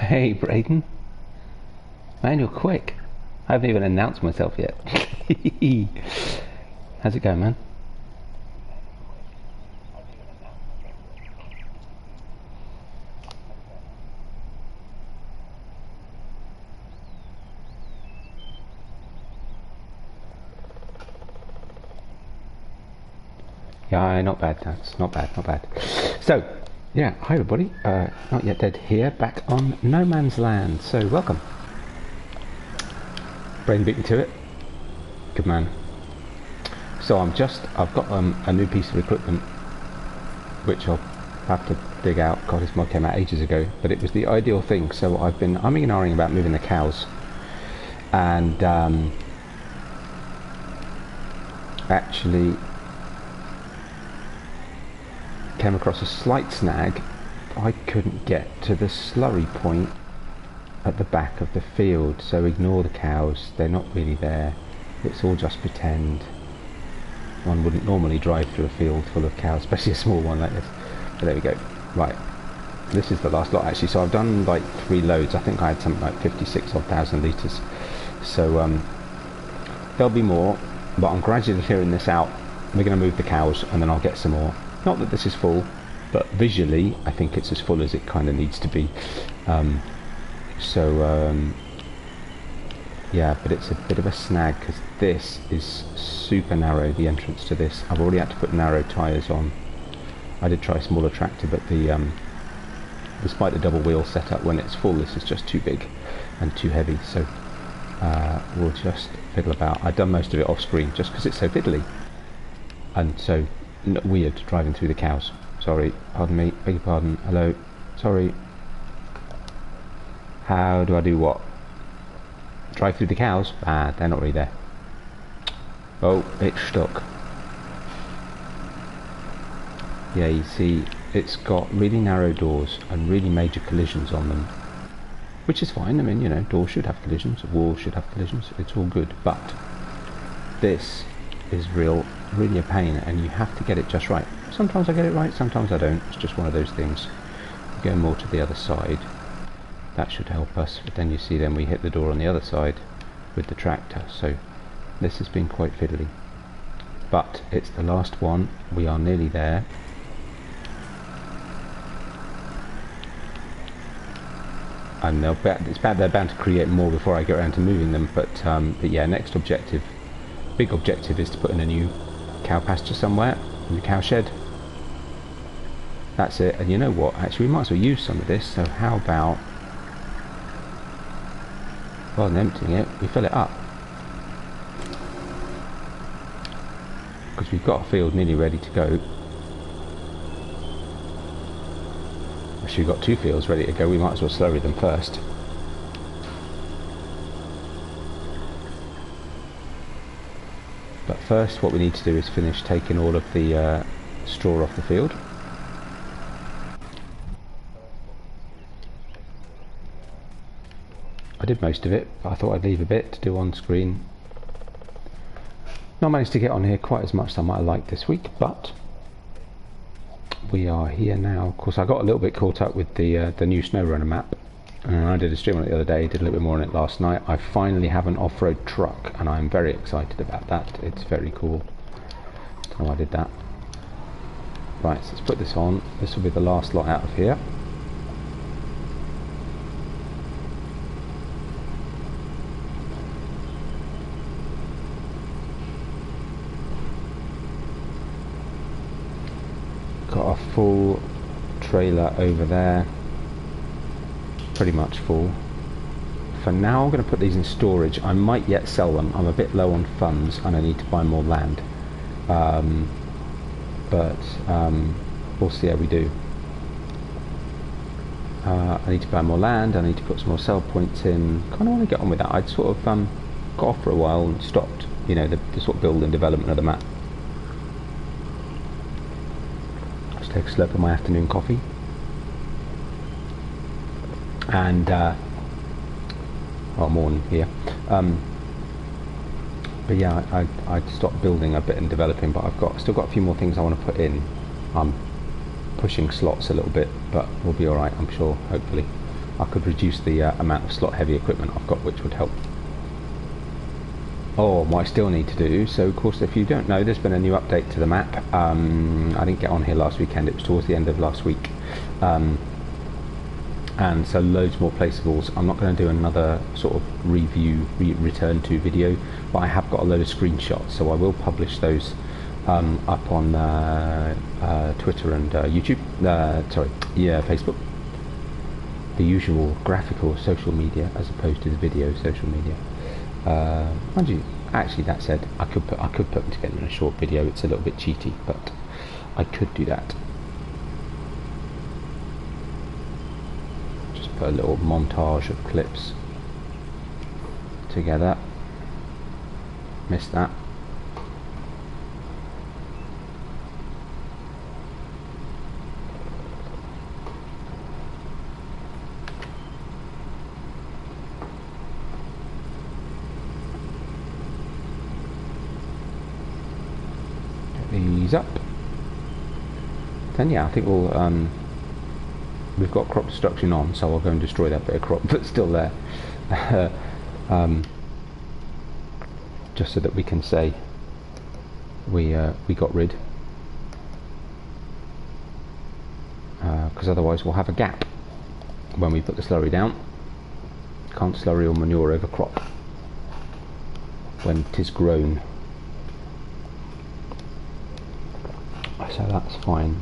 Hey, Braden. Man, you're quick. I haven't even announced myself yet. How's it going, man? Yeah, not bad, that's not bad, not bad. So, yeah, hi everybody. Not Yet Dead here, back on No Man's Land. So, welcome. Braden beat me to it. Good man. So I've got a new piece of equipment, which I'll have to dig out. God, this mod came out ages ago, but it was the ideal thing. So I've been umming and ahhing about moving the cows, and actually came across a slight snag. I couldn't get to the slurry point at the back of the field, so ignore the cows, they're not really there, it's all just pretend. One wouldn't normally drive through a field full of cows, especially a small one like this, but there we go. Right, this is the last lot actually, so I've done like 3 loads. I think I had something like 56,000 litres, so there'll be more, but I'm gradually clearing this out. We're going to move the cows and then I'll get some more. Not that this is full, but visually I think it's as full as it kind of needs to be. Yeah, but it's a bit of a snag because this is super narrow, the entrance to this. I've already had to put narrow tyres on. I did try a smaller tractor, but despite the double wheel setup, when it's full this is just too big and too heavy, so we'll just fiddle about. I've done most of it off screen just because it's so fiddly and so weird driving through the cows. Sorry, pardon me, beg your pardon, hello, sorry. How do I do what? Drive through the cows? Ah, they're not really there. Oh, it's stuck. Yeah, you see, it's got really narrow doors and really major collisions on them, which is fine. I mean, you know, doors should have collisions, walls should have collisions, it's all good, but this is really a pain, and you have to get it just right. Sometimes I get it right, sometimes I don't. It's just one of those things. Go more to the other side. That should help us, but then you see then we hit the door on the other side with the tractor, so this has been quite fiddly, but it's the last one. We are nearly there. And they're bound to create more before I get around to moving them, but yeah, next objective, big objective, is to put in a new cow pasture somewhere, a new cow shed. That's it. And you know what, actually we might as well use some of this, so how about, rather than emptying it, we fill it up, because we've got a field nearly ready to go. Actually, we've got 2 fields ready to go. We might as well slurry them first. But first what we need to do is finish taking all of the straw off the field. I did most of it, but I thought I'd leave a bit to do on screen. Not managed to get on here quite as much as I might have liked this week, but we are here now. Of course, I got a little bit caught up with the new SnowRunner map, and I did a stream on it the other day, did a little bit more on it last night. I finally have an off-road truck, and I'm very excited about that. It's very cool. Don't know why I did that. Right, so let's put this on. This will be the last lot out of here. Got a full trailer over there, pretty much full. For now I'm going to put these in storage. I might yet sell them. I'm a bit low on funds and I need to buy more land, but we'll see how we do. I need to buy more land, I need to put some more sell points in. Kind of want to get on with that. I'd sort of got off for a while and stopped, you know, the sort of build and development of the map. Take a slurp of my afternoon coffee, and well, morning here. But yeah, I'd stopped building a bit and developing, but I've still got a few more things I want to put in. I'm pushing slots a little bit, but we'll be all right, I'm sure, hopefully. I could reduce the amount of slot heavy equipment I've got, which would help. Oh, what I still need to do, so of course if you don't know, there's been a new update to the map. I didn't get on here last weekend, it was towards the end of last week. And so loads more placeables. I'm not going to do another sort of return to video, but I have got a load of screenshots, so I will publish those up on Twitter and YouTube, Facebook. The usual graphical social media as opposed to the video social media. Mind you, actually that said, I could put them together in a short video. It's a little bit cheaty, but I could do that. Just put a little montage of clips together. Missed that. These up. Then yeah, I think we'll we've got crop destruction on, so I'll go and destroy that bit of crop that's still there. Just so that we can say we got rid, because otherwise we'll have a gap when we put the slurry down. Can't slurry or manure over crop when it is grown. So that's fine.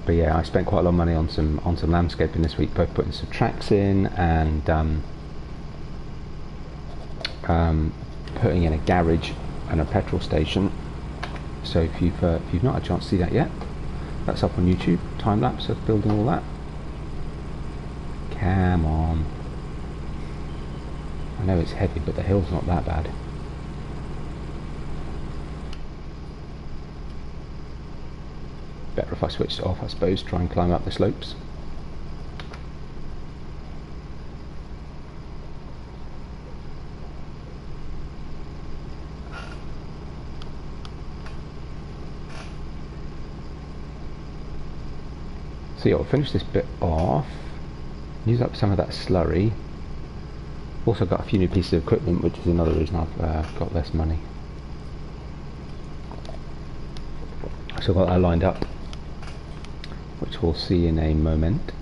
But yeah, I spent quite a lot of money on some landscaping this week, both putting some tracks in and putting in a garage and a petrol station. So if you've not had a chance to see that yet, that's up on YouTube, time lapse of building all that. Come on. I know it's heavy, but the hill's not that bad. Better if I switched it off, I suppose, try and climb up the slopes. So yeah, I'll finish this bit off, use up some of that slurry. Also got a few new pieces of equipment, which is another reason I've got less money. So I've got that lined up, which we'll see in a moment.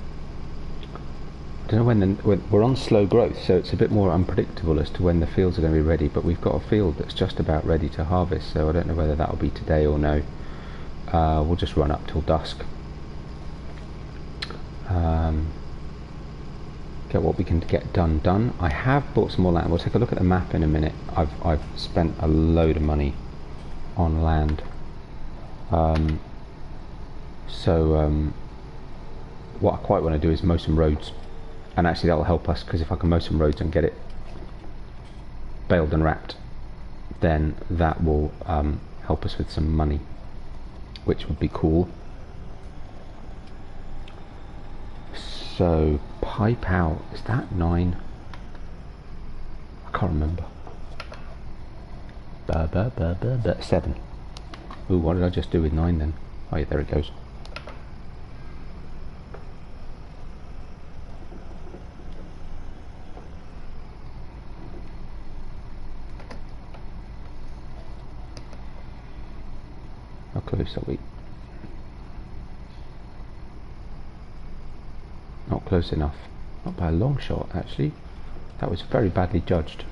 I don't know when we're on slow growth, so it's a bit more unpredictable as to when the fields are going to be ready, but we've got a field that's just about ready to harvest, so I don't know whether that'll be today or no. We'll just run up till dusk. Get what we can get done. I have bought some more land. We'll take a look at the map in a minute. I've spent a load of money on land. What I quite want to do is mow some roads, and actually that'll help us, because if I can mow some roads and get it baled and wrapped, then that will help us with some money, which would be cool. So pipe out, is that 9? I can't remember. 7. Ooh, what did I just do with 9 then? Oh yeah, there it goes. How close are we? Not close enough. Not by a long shot, actually. That was very badly judged.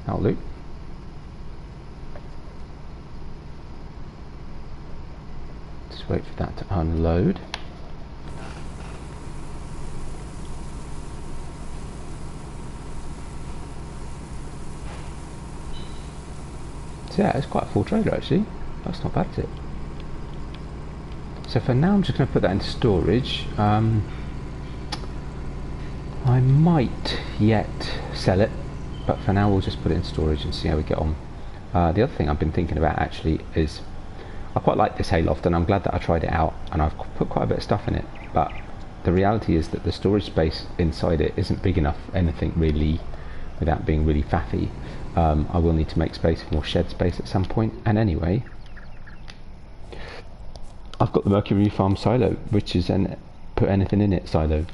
That'll do. Just wait for that to unload. So yeah, it's quite a full trailer actually. That's not bad, is it? So for now I'm just going to put that into storage. I might yet sell it, but for now we'll just put it in storage and see how we get on. The other thing I've been thinking about actually is I quite like this hayloft, and I'm glad that I tried it out, and I've put quite a bit of stuff in it, but the reality is that the storage space inside it isn't big enough anything really without being really faffy. I will need to make space for more shed space at some point. And anyway, I've got the Mercury Farm silo, which is an put anything in it silo,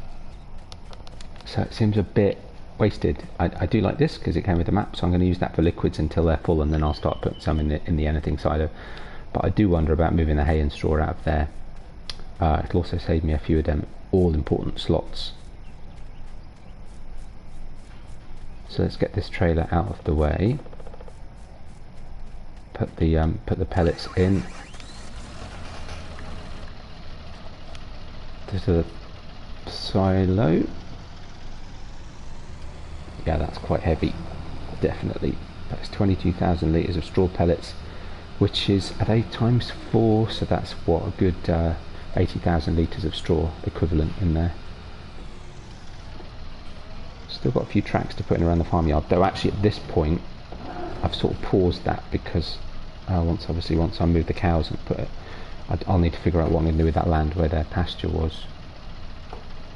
so it seems a bit wasted. I do like this because it came with the map, so I'm going to use that for liquids until they're full, and then I'll start putting some in the anything silo. But I do wonder about moving the hay and straw out of there. It'll also save me a few of them all important slots. So let's get this trailer out of the way. Put the pellets in. There's a silo. Yeah, that's quite heavy, definitely. That's 22,000 litres of straw pellets, which is at 8 times 4, so that's what, a good 80,000 litres of straw equivalent in there. Still got a few tracks to put in around the farmyard, though actually at this point I've sort of paused that because once I move the cows and put it, I'll need to figure out what I'm going to do with that land where their pasture was.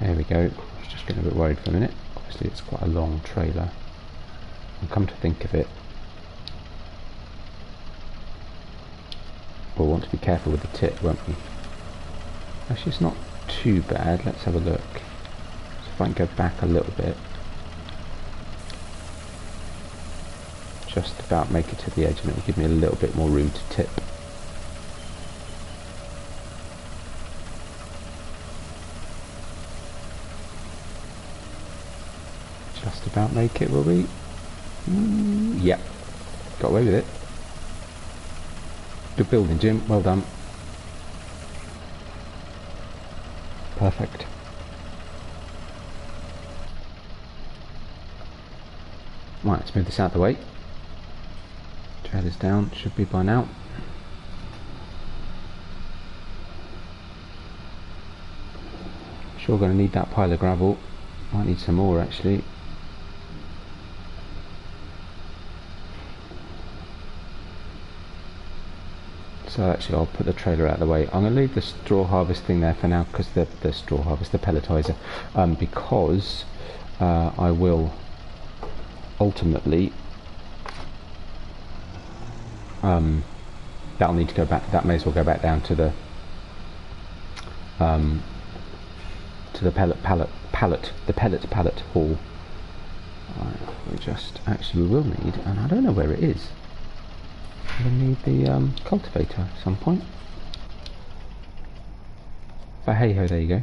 There we go. I was just getting a bit worried for a minute. Obviously it's quite a long trailer, and come to think of it, we'll want to be careful with the tip, won't we? Actually, it's not too bad. Let's have a look. So if I can go back a little bit, just about make it to the edge, and it will give me a little bit more room to tip. Just about make it, will we? Yep, got away with it. Good building, Jim, well done. Perfect. Right, let's move this out of the way. Trailer's down, should be by now. Sure, going to need that pile of gravel. Might need some more actually. So actually I'll put the trailer out of the way. I'm going to leave the straw harvesting there for now, because the pelletizer, because I will ultimately that'll need to go back. That may as well go back down to the pellet pallet hall. We will need, and I don't know where it is. We'll need the cultivator at some point. But hey ho, there you go.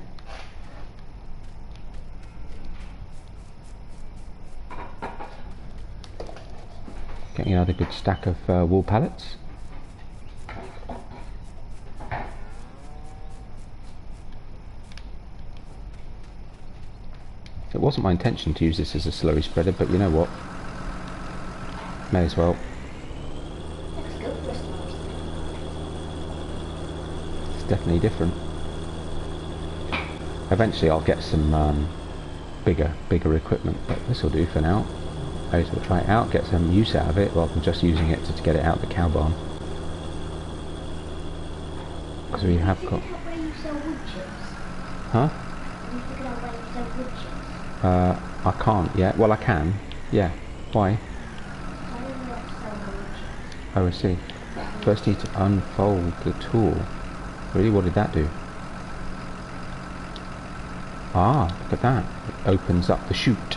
Getting another good stack of wool pallets. It wasn't my intention to use this as a slurry spreader, but you know what? May as well. It's definitely different. Eventually I'll get some bigger equipment, but this will do for now. I will try it out, get some use out of it, rather than just using it to get it out of the cow barn. Because we have got... Huh? I can't yet. Well, I can. Yeah. Why? Oh, I see. First need to unfold the tool. Really, what did that do? Ah, look at that. It opens up the chute,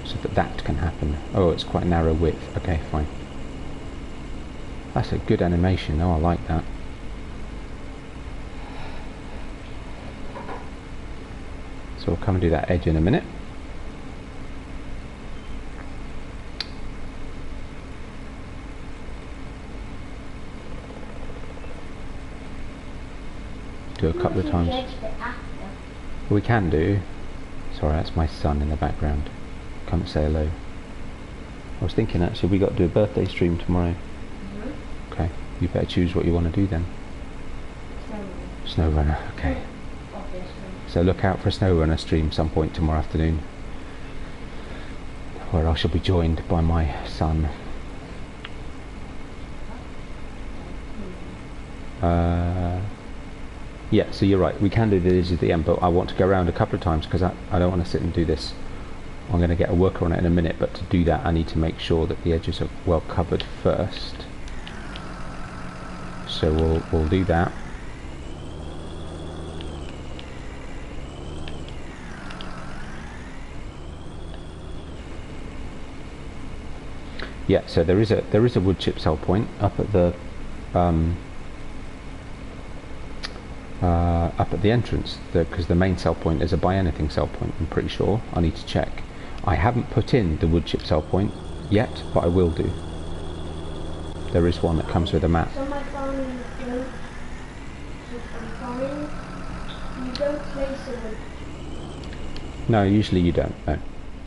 so that can happen. Oh, it's quite narrow width. Okay, fine. That's a good animation. Oh, I like that. So we'll come and do that edge in a minute. Do a couple of times. We can do. Sorry, that's my son in the background. Come say hello. I was thinking actually we got to do a birthday stream tomorrow. Okay, you better choose what you want to do then. Snow runner, okay. So look out for a snow runner stream some point tomorrow afternoon, where I shall be joined by my son. Yeah, so you're right, we can do the edges at the end, but I want to go around a couple of times because I don't want to sit and do this. I'm going to get a worker on it in a minute, but to do that I need to make sure that the edges are well covered first. So we'll do that. Yeah, so there is a wood chip sell point up at the entrance, because the main sell point is a buy anything sell point. I'm pretty sure. I need to check. I haven't put in the wood chip sell point yet, but I will do. There is one that comes with a map. So my farming you don't place a wood. No, usually you don't. No.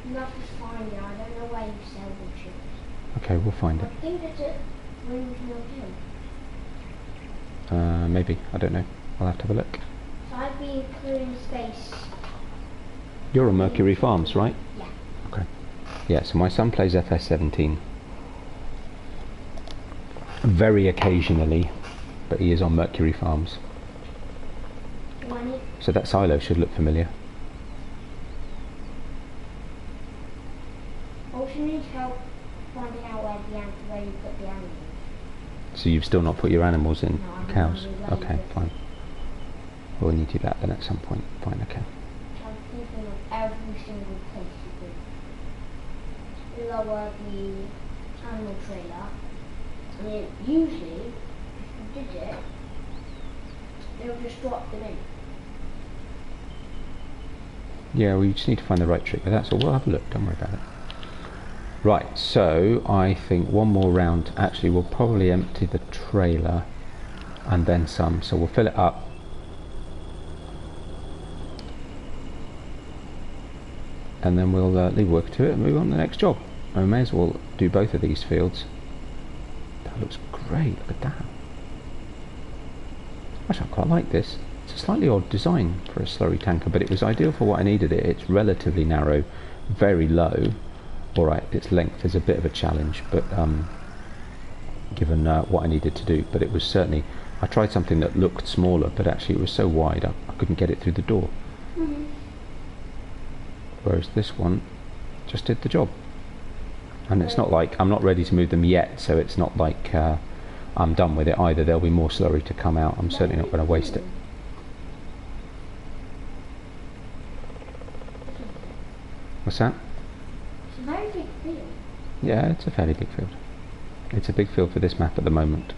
Not just fine, yeah. I don't know why you sell wood chips. Okay, we'll find it. I think it's at Windmill Hill. Maybe. I don't know. I'll have to have a look. So I've been clearing space. You're on Mercury Farms, right? Yeah. Okay. Yeah, so my son plays FS17. Very occasionally, but he is on Mercury Farms. So that silo should look familiar. Also need help finding out where you put the animals. So you've still not put your animals in? No, Cows? really Okay, fine. We'll need to do that then at some point. Fine, okay. I'm thinking of every single place you could lower the animal trailer. And then usually, if you did it, they'll just drop them in. Yeah, we just need to find the right trigger. That's all. We'll have a look. Don't worry about it. Right, so I think one more round. Actually, we'll probably empty the trailer and then some. So we'll fill it up. And then we'll leave work to it and move on to the next job. I may as well do both of these fields. That looks great. Look at that. Actually, I quite like this. It's a slightly odd design for a slurry tanker, but it was ideal for what I needed it. It's relatively narrow, very low. Alright, its length is a bit of a challenge, but given what I needed to do. But it was certainly, I tried something that looked smaller, but actually it was so wide I couldn't get it through the door. Mm-hmm. Whereas this one just did the job. And it's not like, I'm not ready to move them yet, so it's not like I'm done with it either. There'll be more slurry to come out. I'm certainly not going to waste it. What's that? It's a very big field. Yeah, it's a fairly big field. It's a big field for this map at the moment.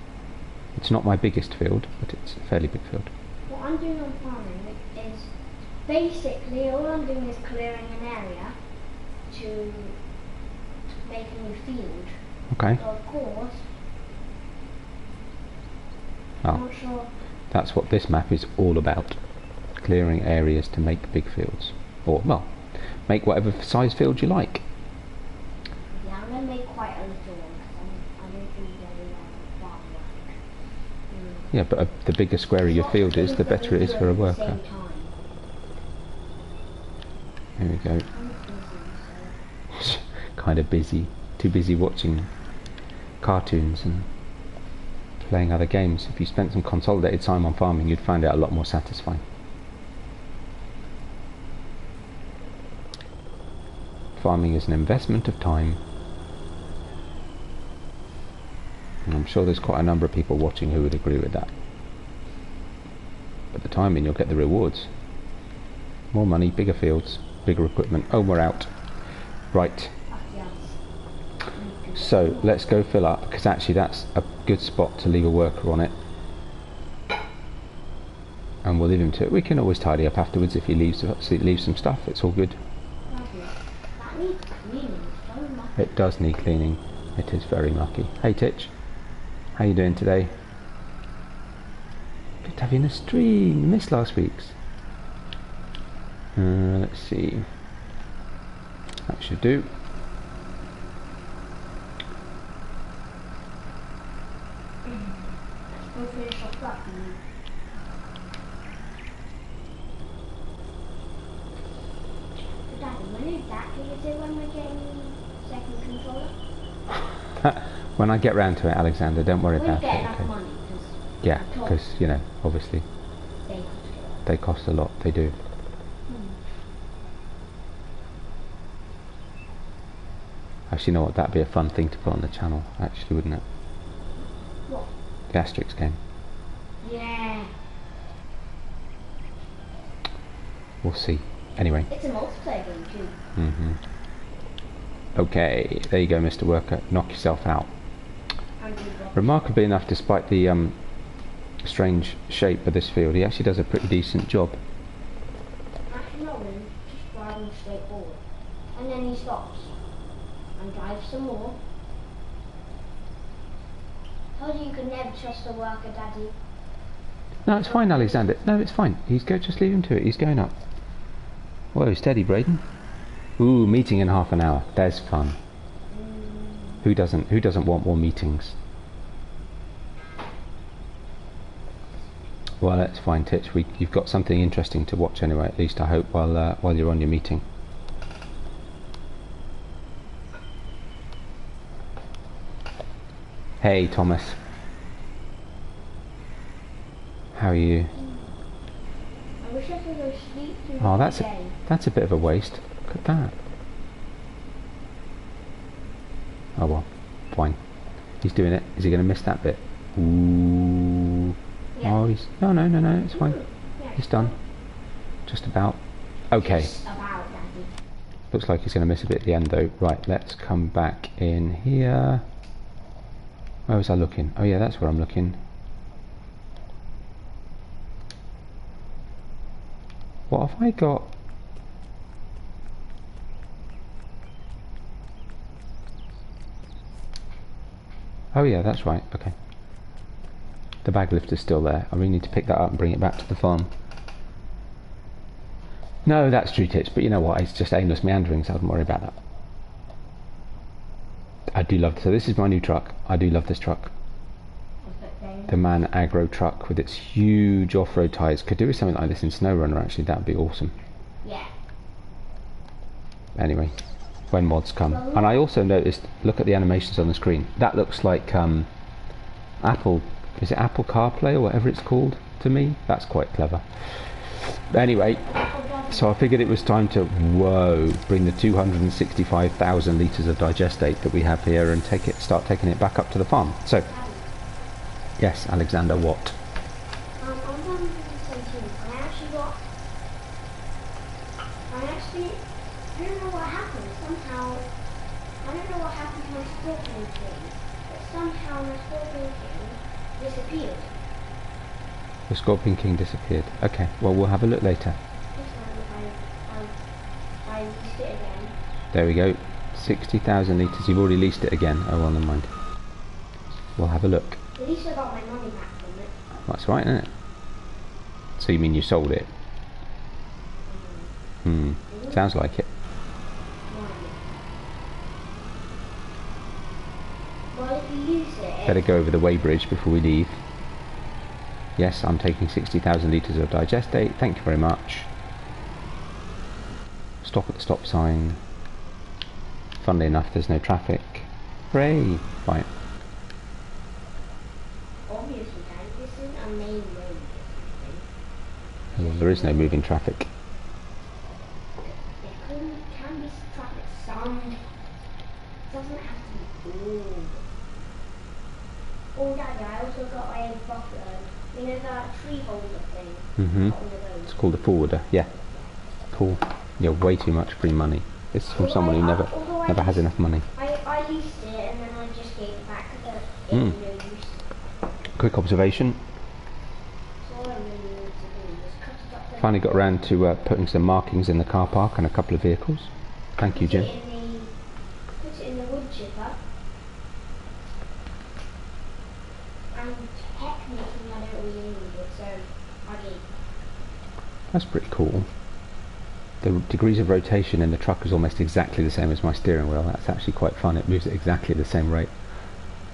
It's not my biggest field, but it's a fairly big field. What I'm doing on farming is basically all I'm doing is clearing an area to make a new field. Okay. So of course, I'm not sure. That's what this map is all about. Clearing areas to make big fields. Or, well, make whatever size field you like. Yeah, I'm going to make quite a little one because I don't do very farm work. Yeah, but the bigger, squarer your field is, the better it is for a worker. Here we go. Kind of busy. Too busy watching cartoons and playing other games. If you spent some consolidated time on farming, you'd find it a lot more satisfying. Farming is an investment of time. And I'm sure there's quite a number of people watching who would agree with that. But the timing, you'll get the rewards. More money, bigger fields, bigger equipment. Oh, we're out. Right. So let's go fill up, because actually that's a good spot to leave a worker on it. And we'll leave him to it. We can always tidy up afterwards if he leaves some stuff. It's all good. That needs cleaning. So mucky. It does need cleaning. It is very mucky. Hey Titch, how you doing today? Good to have you in the stream. You missed last week's. Let's see. That should do. We'll finish off that. Daddy, when exactly is it when we're getting second controller? When I get round to it, Alexander, don't worry about it. Get enough Okay. money, Yeah, because, you know, obviously They cost a lot. they cost a lot, they do. Actually, you know what, that'd be a fun thing to put on the channel, actually, wouldn't it? What? The Asterix game. Yeah. We'll see. Anyway. It's a multiplayer game too. Okay, there you go, Mr. Worker. Knock yourself out. And you got Remarkably enough, despite the strange shape of this field, he actually does a pretty decent job. actually not really, just driving straight forward. And then he stops. And drives some more. Told you could never trust a worker, Daddy. No, it's fine, Alexander. No, it's fine. Just leave him to it. He's going up. Whoa, steady, Braden. Ooh, meeting in half an hour. There's fun. Who doesn't want more meetings? Well, that's fine, Titch. You've got something interesting to watch anyway. At least I hope while you're on your meeting. Hey, Thomas. How are you? I wish I could go sleep through Oh, the that's day. a bit of a waste. Look at that. Oh well, fine. He's doing it. Is he going to miss that bit? Ooh. Yeah. Oh, he's no, it's fine. Yeah. He's done. Just about. Okay. Just about, Daddy. Looks like he's going to miss a bit at the end though. Right, let's come back in here. Where was I looking? Oh yeah, that's where I'm looking. What have I got? Oh yeah, that's right. Okay. The bag lift is still there. I really need to pick that up and bring it back to the farm. No, that's true, Tits, but you know what? It's just aimless meandering, so I don't worry about that. I do love, so this is my new truck. I do love this truck. The MAN Agro Truck with its huge off-road tyres. Could do with something like this in SnowRunner, actually. That would be awesome. Yeah. Anyway, when mods come. And I also noticed, look at the animations on the screen. That looks like Apple, is it Apple CarPlay or whatever it's called to me? That's quite clever. Anyway, so I figured it was time to, bring the 265,000 litres of digestate that we have here and start taking it back up to the farm. So, yes, Alexander, what? I'm on 117. I don't know what happened. Somehow, I don't know what happened to my scorpion king, but somehow my scorpion king disappeared. The Scorpion King disappeared. Okay, well, we'll have a look later. This time I leased it again. There we go. 60,000 litres. You've already leased it again. Oh, well, never mind. We'll have a look. At least I got my money back from it. That's right, isn't it? So you mean you sold it? Sounds like it. Well, if you use it... Better go over the weighbridge before we leave. Yes, I'm taking 60,000 litres of digestate. Thank you very much. Stop at the stop sign. Funnily enough, there's no traffic. Hooray! Right. Obviously, this isn't a main road. Well, there is no moving traffic. There can be traffic some. It doesn't have to be all. Oh, Daddy, I also got a buffalo. You know that tree holder thing? Got one of those. It's called a forwarder. Yeah. Cool. Yeah, way too much free money. This is from someone who never has enough money. I leased it and then I just gave it back because it had no use. Quick observation. So all I really need to do is cut it up. Finally got around to putting some markings in the car park and a couple of vehicles. Thank you, Jim. Put it in the wood chipper. And technically I don't really need it, so I gave it. That's pretty cool. The degrees of rotation in the truck is almost exactly the same as my steering wheel. That's actually quite fun. It moves at exactly the same rate.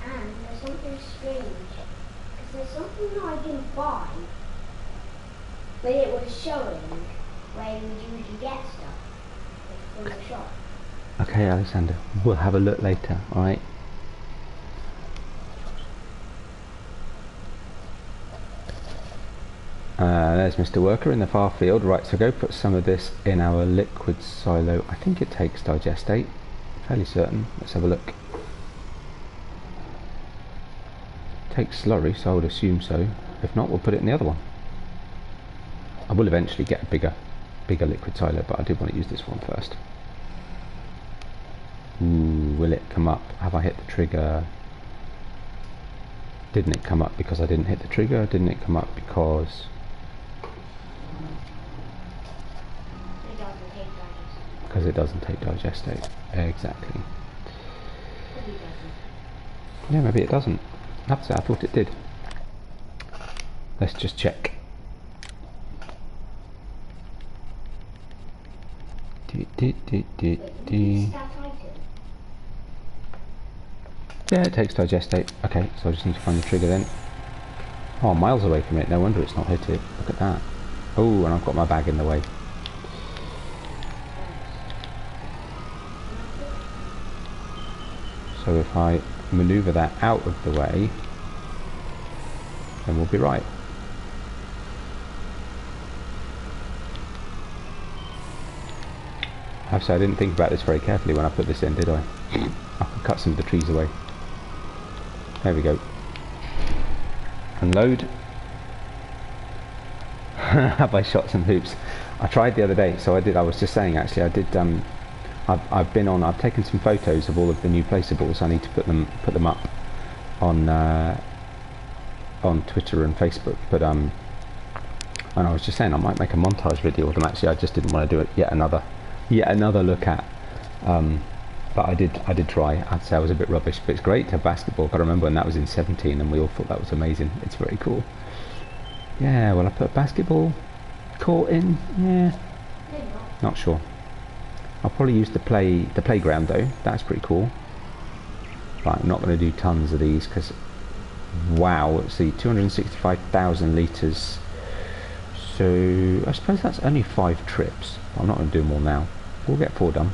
And there's something strange. Because there's something that I didn't buy. But it was showing where you usually get stuff from the shop. Okay, Alexander. We'll have a look later, alright? there's Mr. Worker in the far field. Right, so go put some of this in our liquid silo. I think it takes digestate, fairly certain. Let's have a look. Takes slurry, so I would assume so. If not, we'll put it in the other one. I will eventually get a bigger liquid silo, but I did want to use this one first. Ooh, will it come up? Have I hit the trigger? Didn't it come up because I didn't hit the trigger? Didn't it come up because... Because it doesn't take digestate. Exactly. Yeah, maybe it doesn't. I have to say, I thought it did. Let's just check. Yeah, it takes digestate. Okay, so I just need to find the trigger then. Oh, I'm miles away from it. No wonder it's not hit it. Look at that. Oh, and I've got my bag in the way. So if I maneuver that out of the way, then we'll be right. I have to say, I didn't think about this very carefully when I put this in, did I? I could cut some of the trees away. There we go. Unload. Have I shot some hoops? I tried the other day, so I did. I was just saying, actually, I did. I've taken some photos of all of the new placeables. I need to put them up on Twitter and Facebook. But and I was just saying I might make a montage video of them. Actually, I just didn't want to do it yet another look at. But I did try. I'd say I was a bit rubbish, but it's great to have basketball. I remember when that was in 17 and we all thought that was amazing. It's very cool. Yeah, well, I put basketball court in. Yeah, not sure. I'll probably use the playground though. That's pretty cool. Right, I'm not going to do tons of these because, wow, let's see, 265,000 litres. So I suppose that's only 5 trips. I'm not going to do them all now. We'll get 4 done.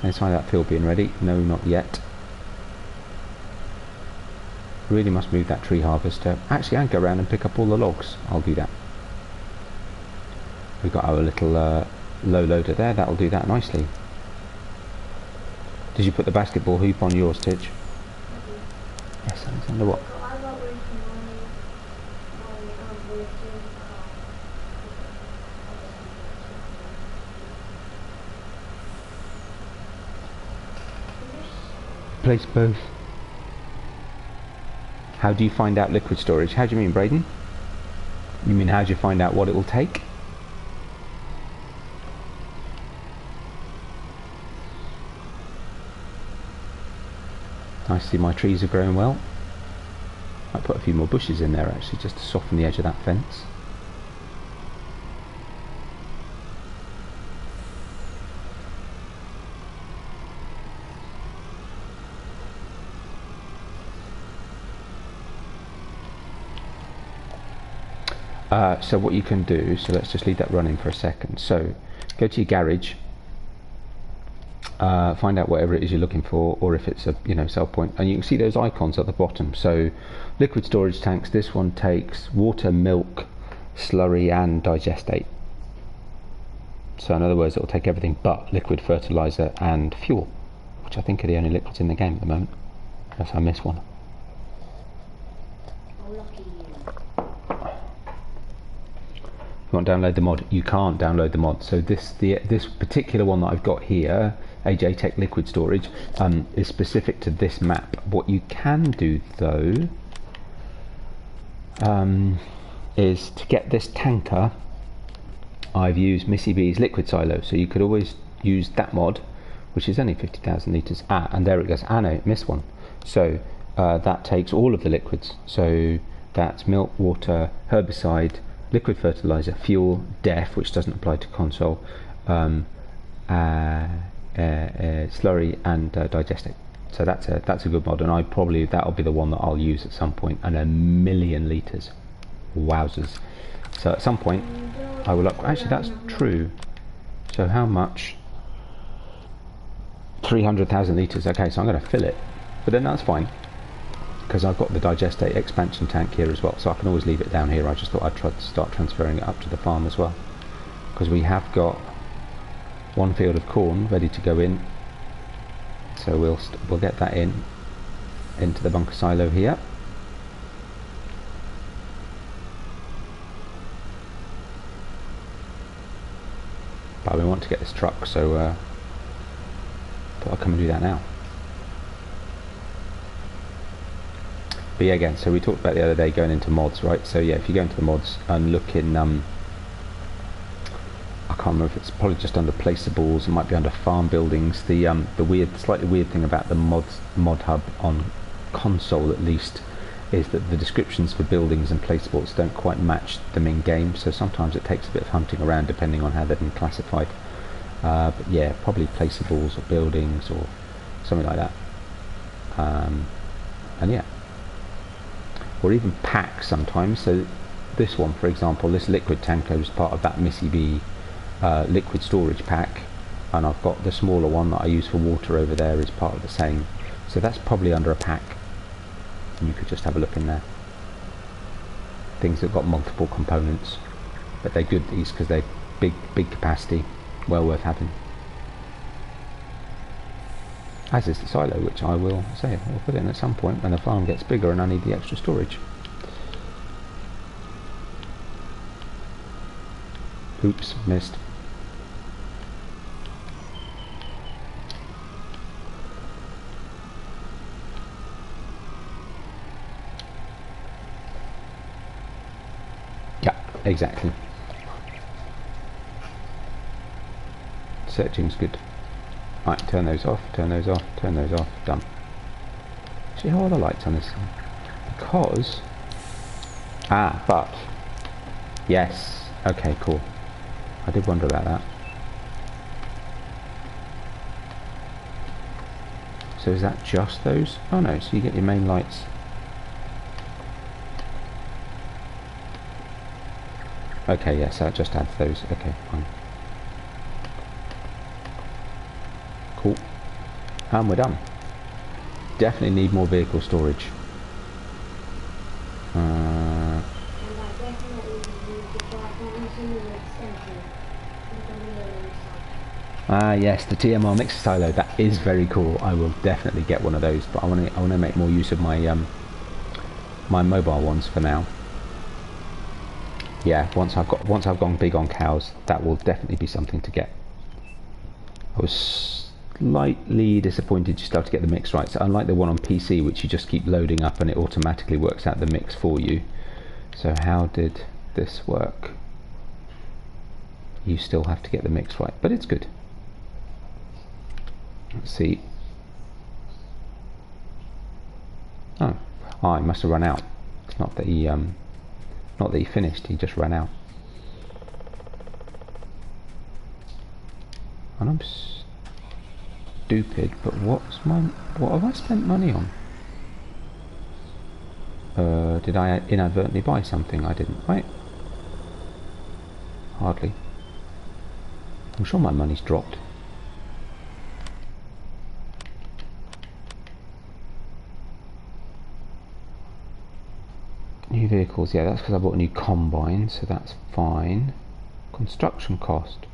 Let's find that field being ready. No, not yet. Really must move that tree harvester. Actually, I can go around and pick up all the logs. I'll do that. We've got our little low loader there. That'll do that nicely. Did you put the basketball hoop on yours, Titch? Yes, it's under what? Place both. How do you find out liquid storage? How do you mean, Braden? You mean how do you find out what it will take? I see my trees are growing well. Might put a few more bushes in there actually, just to soften the edge of that fence. So what you can do, so let's just leave that running for a second. So go to your garage, find out whatever it is you're looking for, or if it's a sell point, and you can see those icons at the bottom. So liquid storage tanks, this one takes water, milk, slurry and digestate. So in other words, it will take everything but liquid fertilizer and fuel, which I think are the only liquids in the game at the moment, unless I miss one. You want to download the mod? You can't download the mod. So this particular one that I've got here, AJ Tech Liquid Storage, is specific to this map. What you can do though is to get this tanker, I've used MISSYB's Liquid Silo. So you could always use that mod, which is only 50,000 litres. And there it goes. No, missed one. So that takes all of the liquids. So that's milk, water, herbicide, liquid fertilizer, fuel, DEF, which doesn't apply to console, slurry and digestate. So that's a good mod, and that'll be the one that I'll use at some point. And 1,000,000 litres, wowzers! So at some point I will actually that's true. So how much? 300,000 litres. Okay, so I'm going to fill it, but then that's fine. because I've got the digestate expansion tank here as well, so I can always leave it down here. I just thought I'd try to start transferring it up to the farm as well, because we have got one field of corn ready to go in, so we'll get that into the BunkerSilo here. But we want to get this truck, so thought I'd come and do that now. But yeah, again, so we talked about the other day going into mods, right? So yeah, if you go into the mods and look in, I can't remember if it's probably just under placeables, it might be under farm buildings. The slightly weird thing about the mod hub on console, at least, is that the descriptions for buildings and placeables don't quite match them in game. So sometimes it takes a bit of hunting around depending on how they've been classified. But yeah, probably placeables or buildings or something like that. And yeah. Or even packs sometimes. So this one, for example, this liquid tanker is part of that MISSYB liquid storage pack, and I've got the smaller one that I use for water over there as part of the same. So that's probably under a pack, and you could just have a look in there. Things that got multiple components, but they're good, these, because they're big capacity, well worth having. As is the silo, which I will say we'll put in at some point when the farm gets bigger and I need the extra storage. Oops, missed. Yeah, exactly. Searching's good. Right, turn those off, turn those off, turn those off, done. Actually, how are the lights on this thing? Because... but... Yes. Okay, cool. I did wonder about that. So is that just those? Oh no, so you get your main lights. Okay, yes, that just adds those. Okay, fine. Cool. And we're done. Definitely need more vehicle storage. Yes, the TMR mixer silo. That is very cool. I will definitely get one of those, but I want to make more use of my my mobile ones for now. Yeah, once I've gone big on cows, that will definitely be something to get. I was slightly disappointed you still have to get the mix right. So unlike the one on PC, which you just keep loading up and it automatically works out the mix for you. So how did this work? You still have to get the mix right, but it's good. Let's see. Oh, he must have run out. It's not that he finished. He just ran out. And I'm stupid. But what have I spent money on? Did I inadvertently buy something? I didn't, right? Hardly. I'm sure my money's dropped. New vehicles, yeah, that's because I bought a new combine, so that's fine. Construction cost.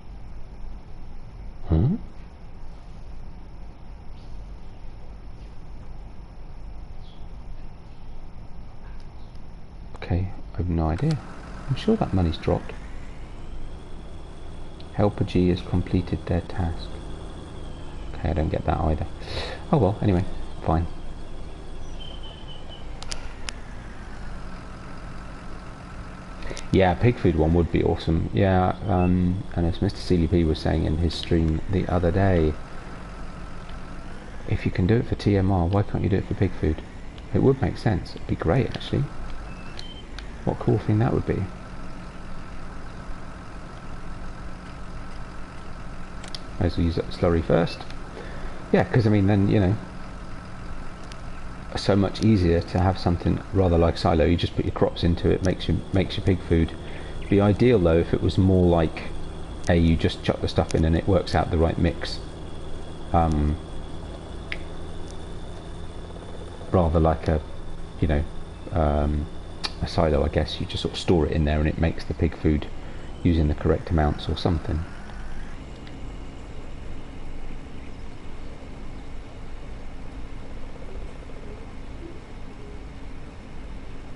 Huh? Okay, I have no idea. I'm sure that money's dropped. Helper G has completed their task. Okay, I don't get that either. Oh well, anyway, fine. Yeah, pig food one would be awesome. Yeah, and as Mr. CLP was saying in his stream the other day, if you can do it for TMR, why can't you do it for pig food? It would make sense. It'd be great, actually. What a cool thing that would be. May as well use that slurry first. Yeah, because I mean, then, you know, so much easier to have something rather like silo. You just put your crops into it, makes your pig food. It'd be ideal though if it was more like you just chuck the stuff in and it works out the right mix, rather like a you know, a silo, I guess. You just sort of store it in there and it makes the pig food using the correct amounts or something.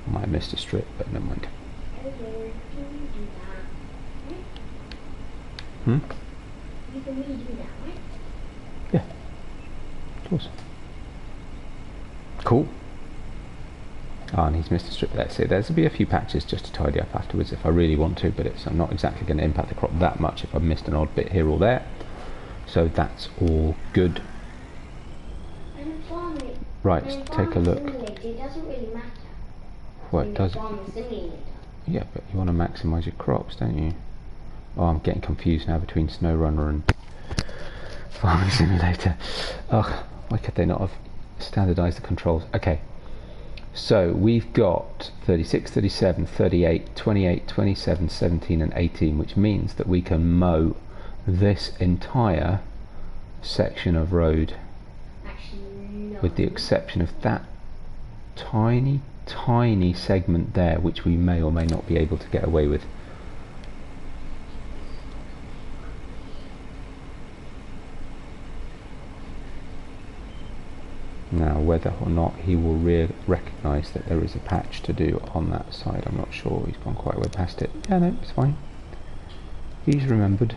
I might have missed a strip, but never mind. Hmm? You can redo that, right? Yeah, of course. Cool. Ah, and he's missed a strip there. So there'll be a few patches just to tidy up afterwards if I really want to, but I'm not exactly going to impact the crop that much if I've missed an odd bit here or there. So that's all good. Right, take a look. It doesn't really matter. Well, it does. Yeah, but you want to maximise your crops, don't you? Oh, I'm getting confused now between SnowRunner and Farming Simulator. Oh, why could they not have standardised the controls? Okay, so we've got 36, 37, 38, 28, 27, 17 and 18, which means that we can mow this entire section of road. Actually, no. With the exception of that tiny segment there, which we may or may not be able to get away with. Now, whether or not he will recognise that there is a patch to do on that side, I'm not sure. He's gone quite a way past it. Yeah, no, it's fine. He's remembered.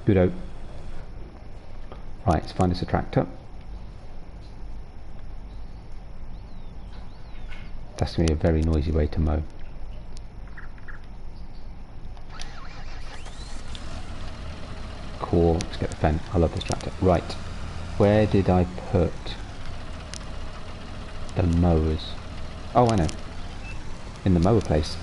Good-o. Right, let's find us a tractor. That's going to be a very noisy way to mow. Cool, let's get the Fendt. I love this tractor. Right, where did I put the mowers? Oh, I know. In the mower place.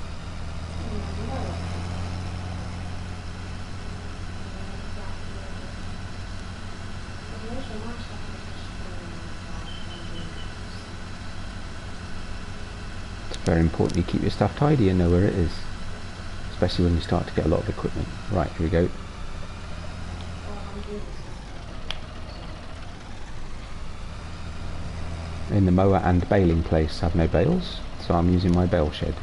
It's very important you keep your stuff tidy and know where it is. Especially when you start to get a lot of equipment. Right, here we go. In the mower and baling place I have no bales, so I'm using my bale shed.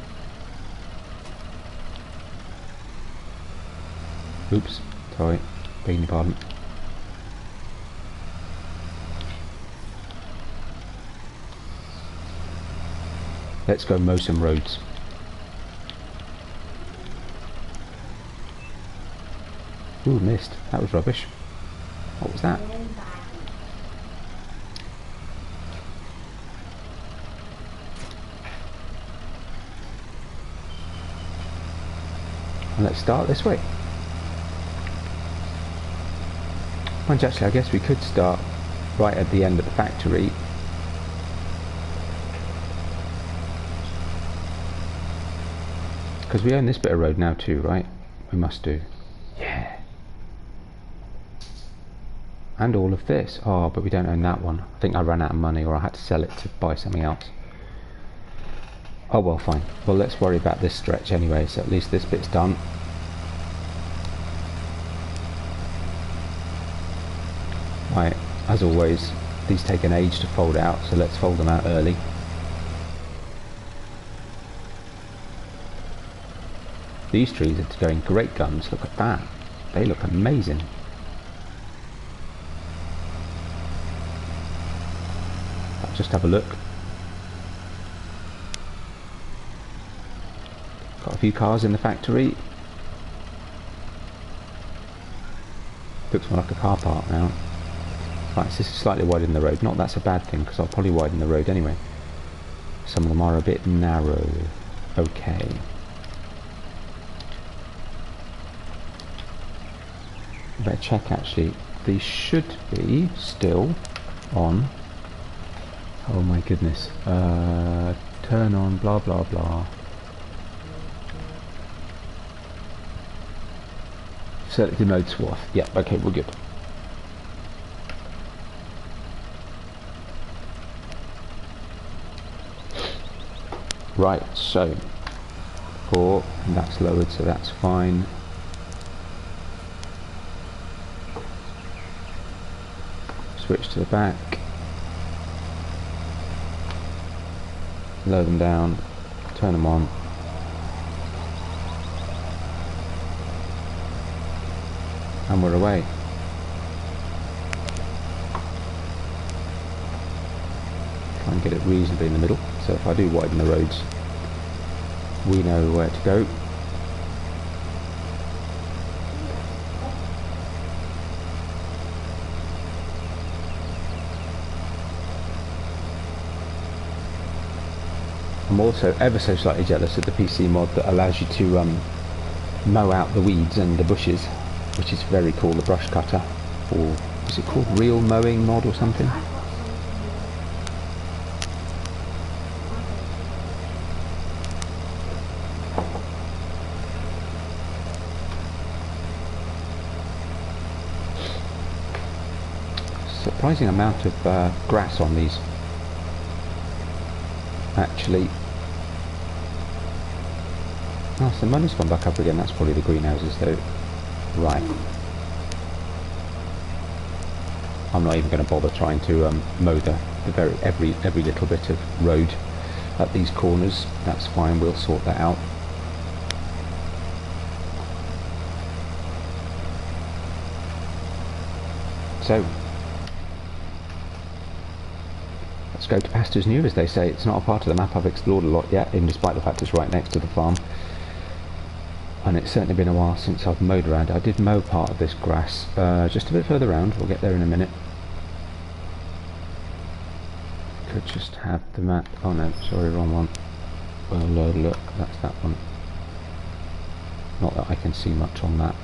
Oops, sorry, beg your pardon. Let's go mow some roads. Ooh, missed. That was rubbish. What was that? And let's start this way. And actually, I guess we could start right at the end of the factory. Because we own this bit of road now too, right? We must do. Yeah. And all of this. Oh, but we don't own that one. I think I ran out of money or I had to sell it to buy something else. Oh well, fine. Well, let's worry about this stretch anyway, so at least this bit's done. Right, as always, these take an age to fold out, so let's fold them out early. These trees are going great guns, look at that. They look amazing. I'll just have a look. Got a few cars in the factory. Looks more like a car park now. Right, so this is slightly widening the road. Not that's a bad thing, because I'll probably widen the road anyway. Some of them are a bit narrow. Okay. Better check actually. These should be still on. Oh my goodness. Turn on blah blah blah. Selected mode swath. Yeah, okay, we're good. Right, so 4, and that's lowered, so that's fine. Switch to the back. lower them down, turn them on. And we're away. Try and get it reasonably in the middle, so if I do widen the roads, we know where to go. I'm also ever so slightly jealous of the PC mod that allows you to mow out the weeds and the bushes, which is very cool, the brush cutter, or is it called real mowing mod or something? Surprising amount of grass on these. Actually, oh, so the money's gone back up again. That's probably the greenhouses though. Right. I'm not even going to bother trying to mow every little bit of road at these corners. That's fine, we'll sort that out. So let's go to pastures new, as they say. It's not a part of the map I've explored a lot yet, in despite the fact it's right next to the farm. And it's certainly been a while since I've mowed around. I did mow part of this grass just a bit further round. We'll get there in a minute. Could just have the map. Oh no, sorry, wrong one. Well, look, that's that one. Not that I can see much on that.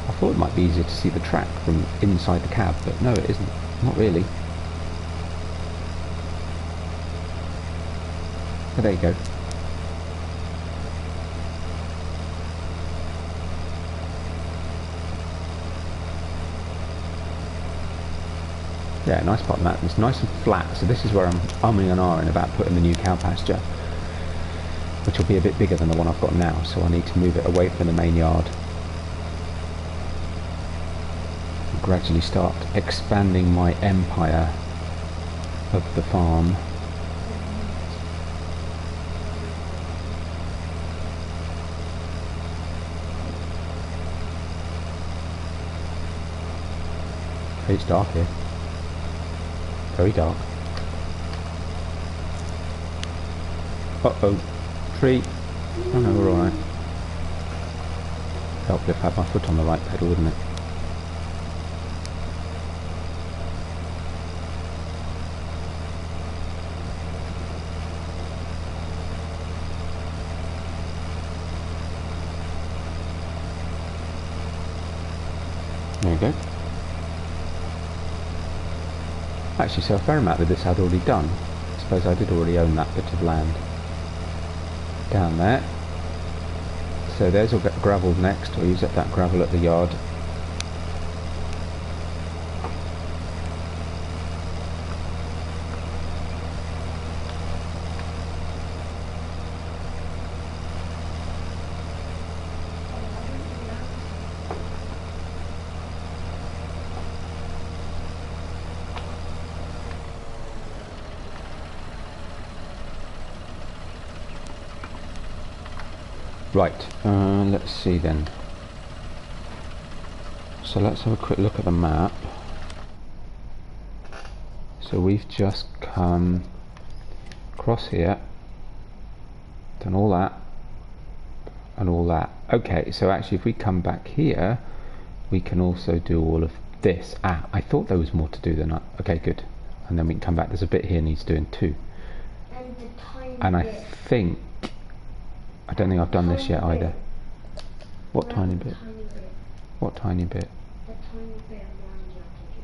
I thought it might be easier to see the track from inside the cab, but no, it isn't. Not really. Oh, there you go. Yeah, nice part of the map. It's nice and flat, so this is where I'm umming and ahhing about putting the new cow pasture, which will be a bit bigger than the one I've got now, so I need to move it away from the main yard. And gradually start expanding my empire of the farm. It's dark here. Very dark. Uh-oh. Tree. Oh no, we're alright. Helped if I had my foot on the right pedal, wouldn't it? There you go. Actually, so a fair amount of this I'd already done. I suppose I did already own that bit of land down there. So theirs will get gravelled next. We'll use up that gravel at the yard. Right, let's see then. So let's have a quick look at the map. So we've just come across here, done all that, and all that. Okay, so actually if we come back here, we can also do all of this. Ah, I thought there was more to do than that. Okay, good. And then we can come back. There's a bit here needs doing too. And I think, I don't think I've done this yet either. What tiny bit? What tiny bit? The tiny bit of land you have to do.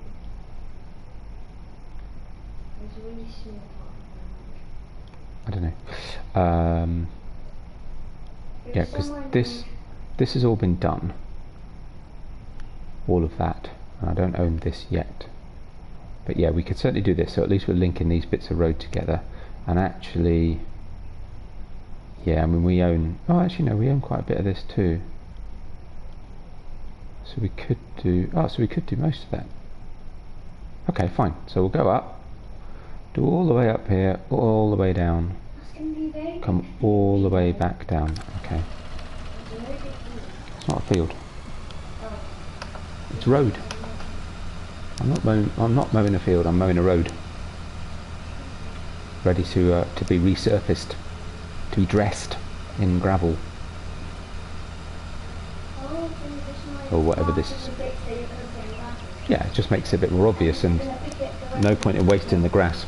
There's a really small part of land. I don't know. Yeah, because this has all been done. All of that. And I don't own this yet. But yeah, we could certainly do this. So at least we're linking these bits of road together. And actually, yeah, I mean we own, oh actually no, we own quite a bit of this too. So we could do, oh, so we could do most of that. Okay, fine. So we'll go up, Do all the way up here, all the way down. That's going to be very Come all the way back down. Okay. It's not a field. It's road. I'm not mowing a field. I'm mowing a road. Ready to be resurfaced, to be dressed in gravel, or whatever this is. Yeah, it just makes it a bit more obvious, and no point in wasting the grass.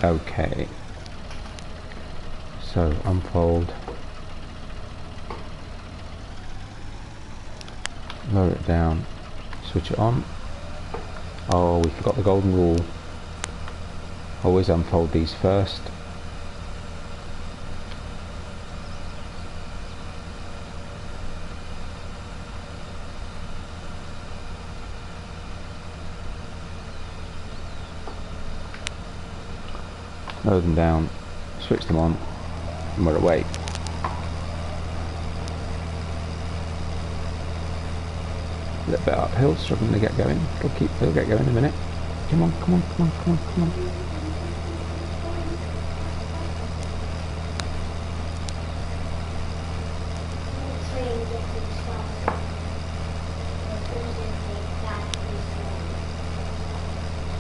Okay, so unfold, lower it down, switch it on. Oh, we forgot the golden rule. Always unfold these first. Lower them down, switch them on, and we're away. A little bit uphill, struggling to get going. It'll get going in a minute. Come on, come on, come on, come on, come on.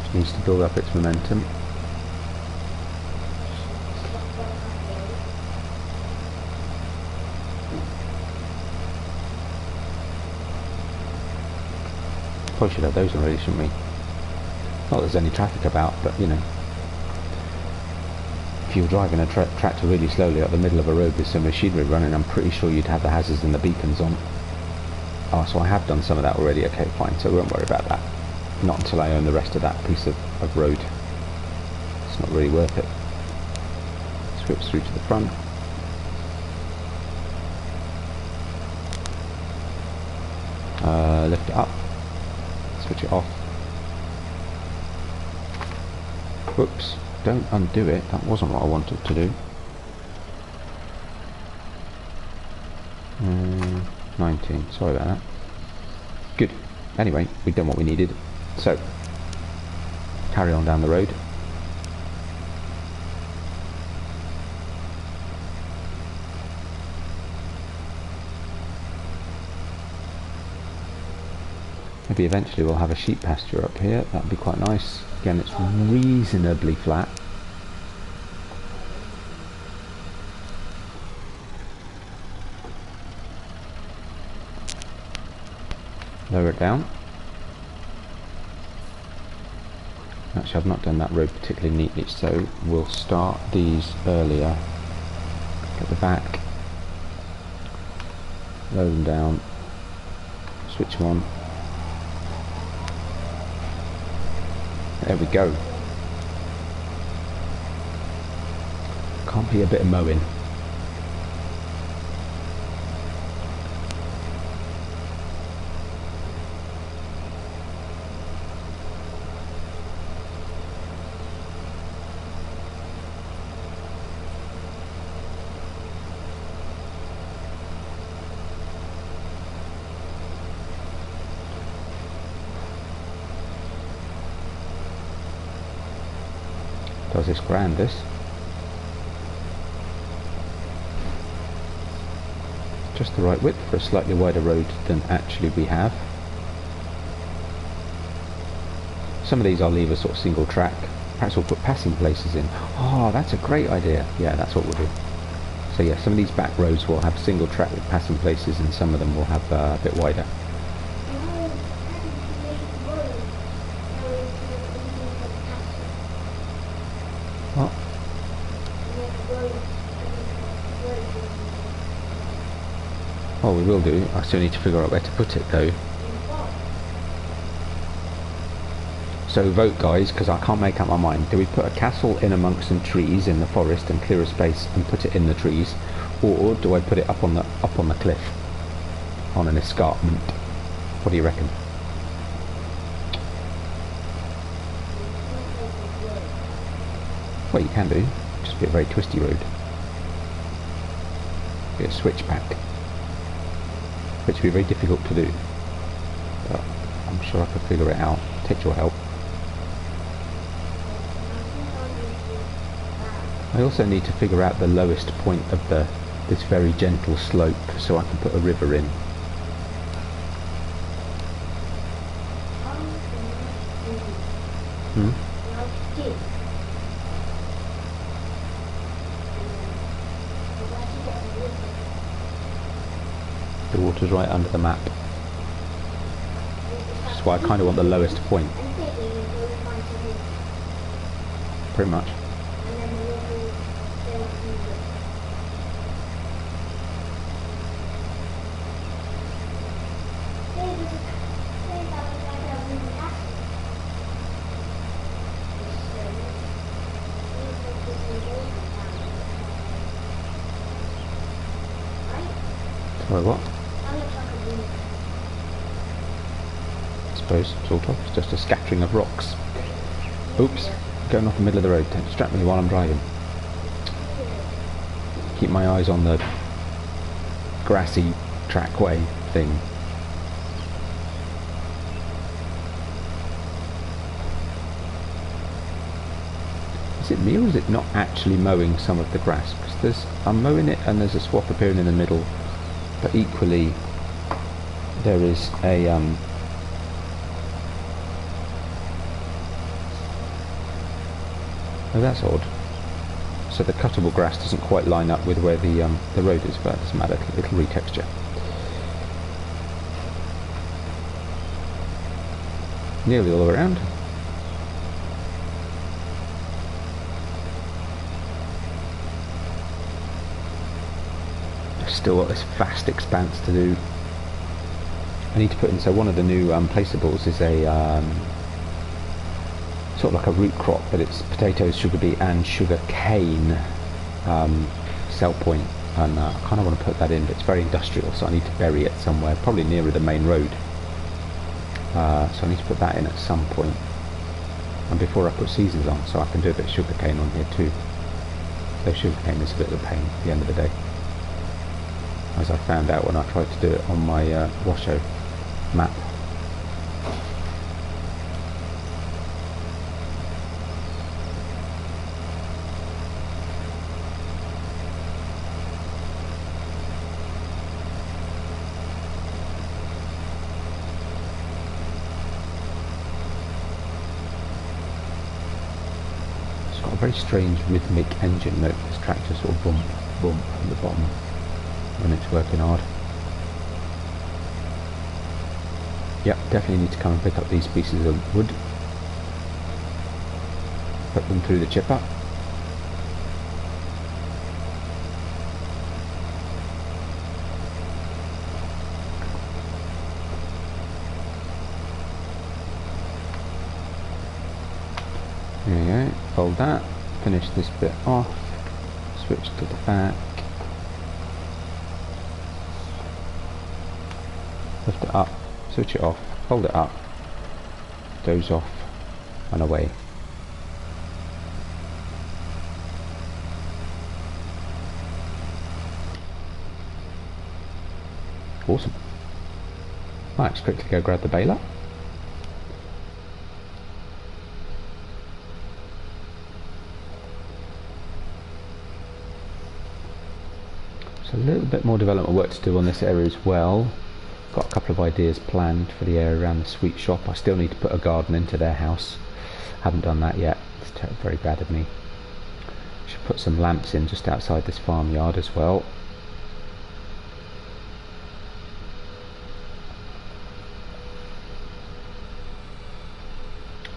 Just needs to build up its momentum. Probably should have those already, shouldn't we? Not that there's any traffic about, but you know, if you were driving a tractor really slowly up the middle of a road with some machinery running, I'm pretty sure you'd have the hazards and the beacons on. Oh, so I have done some of that already. Okay, fine, so we won't worry about that. Not until I own the rest of that piece of road. It's not really worth it. Scripts through to the front. Lift it up. Switch it off. Whoops, don't undo it. That wasn't what I wanted to do. 19, sorry about that. Good. Anyway, we've done what we needed. So, carry on down the road. Maybe eventually we'll have a sheep pasture up here. That'd be quite nice. Again, it's reasonably flat. Lower it down. Actually, I've not done that road particularly neatly, so we'll start these earlier. Get the back. Lower them down. Switch them on. There we go. Can't be a bit of mowing. Does this grand this? Just the right width for a slightly wider road than actually we have. Some of these I'll leave a sort of single track. Perhaps we'll put passing places in. Oh, that's a great idea. Yeah, that's what we'll do. So yeah, some of these back roads will have single track with passing places, and some of them will have a bit wider. What? Oh, we will do. I still need to figure out where to put it though. So vote, guys, because I can't make up my mind. Do we put a castle in amongst some trees in the forest and clear a space and put it in the trees, or do I put it up on the cliff, on an escarpment? What do you reckon? Well, you can do, just be a very twisty road. Be a switch back, which would be very difficult to do, but I'm sure I could figure it out. Take your help. I also need to figure out the lowest point of this very gentle slope so I can put a river in. Hmm? The water's right under the map. That's why I kind of want the lowest point. Pretty much. Sorry, what? I suppose, sort of. It's just a scattering of rocks. Oops, going off the middle of the road. Don't distract me while I'm driving. Keep my eyes on the grassy trackway thing. Is it me or is it not actually mowing some of the grass? Because I'm mowing it and there's a swap appearing in the middle. But equally, there is a oh, that's odd. So the cuttable grass doesn't quite line up with where the road is, but it doesn't matter. It'll retexture. Nearly all around. Still got this vast expanse to do. I need to put in, so one of the new placeables is a sort of like a root crop, but it's potatoes, sugar beet and sugar cane cell point, and I kind of want to put that in, but it's very industrial, so I need to bury it somewhere, probably nearer the main road. So I need to put that in at some point, and before I put seasons on, so I can do a bit of sugar cane on here too. So sugar cane is a bit of a pain at the end of the day, as I found out when I tried to do it on my Washoe map. It's got a very strange rhythmic engine note, this tractor, sort of bump, bump at the bottom when it's working hard. Yep, definitely need to come and pick up these pieces of wood, put them through the chipper. There you go, fold that, finish this bit off, switch to the back. Lift it up, switch it off, hold it up, doze off, and away. Awesome. Right, let's quickly go grab the baler. So a little bit more development work to do on this area as well. Got a couple of ideas planned for the area around the sweet shop. I still need to put a garden into their house. Haven't done that yet. It's very bad of me. Should put some lamps in just outside this farmyard as well.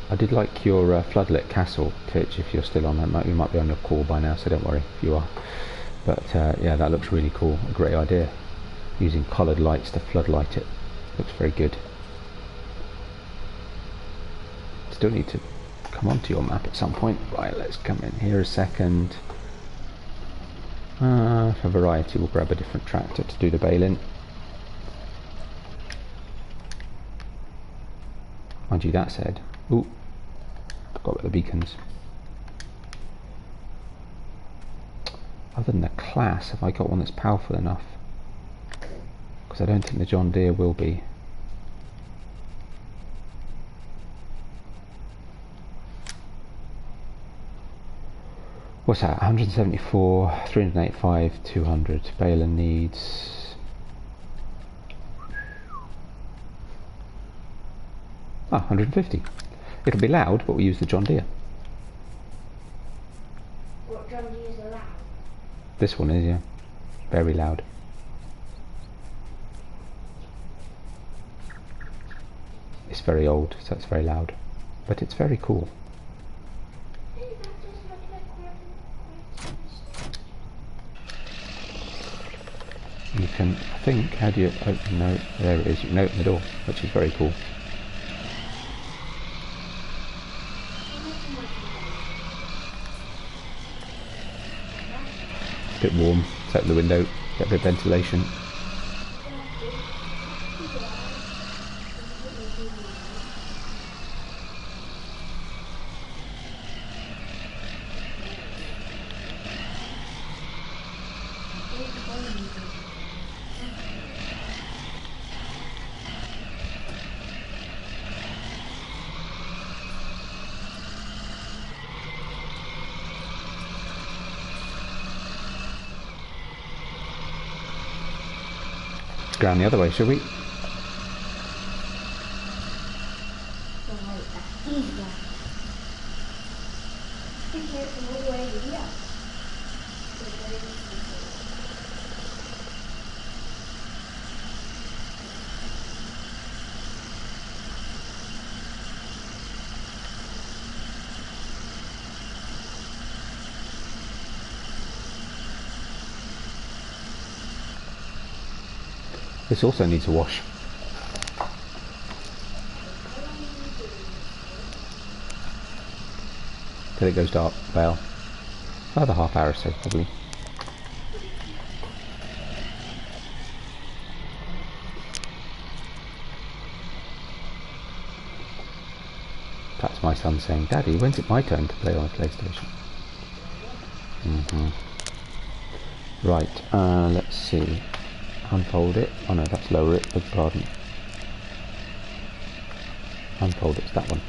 I did like your floodlit castle, Titch, if you're still on that. You might be on your call by now, so don't worry if you are. But yeah, that looks really cool. A great idea. Using coloured lights to floodlight it. Looks very good. Still need to come onto your map at some point. Right, let's come in here a second. For variety, we'll grab a different tractor to do the baling. Mind you, that said, ooh, forgot about the beacons. Other than the Claas, have I got one that's powerful enough? Because I don't think the John Deere will be. What's that? 174, 385, 200. Bale needs... Ah, 150. It'll be loud, but we use the John Deere. What John Deere's allowed? This one is, yeah. Very loud. It's very old, so it's very loud. But it's very cool. You can, I think, how do you open, no, there it is, you can open the door, which is very cool. It's a bit warm, let's open the window, get a bit of ventilation. Around the other way, shall we? This also needs a wash. Till it goes dark, well, another half hour or so probably. That's my son saying, "Daddy, when's it my turn to play on a PlayStation?" Right, let's see. Unfold it. Oh no, that's lower it. Beg pardon. Unfold it's that one.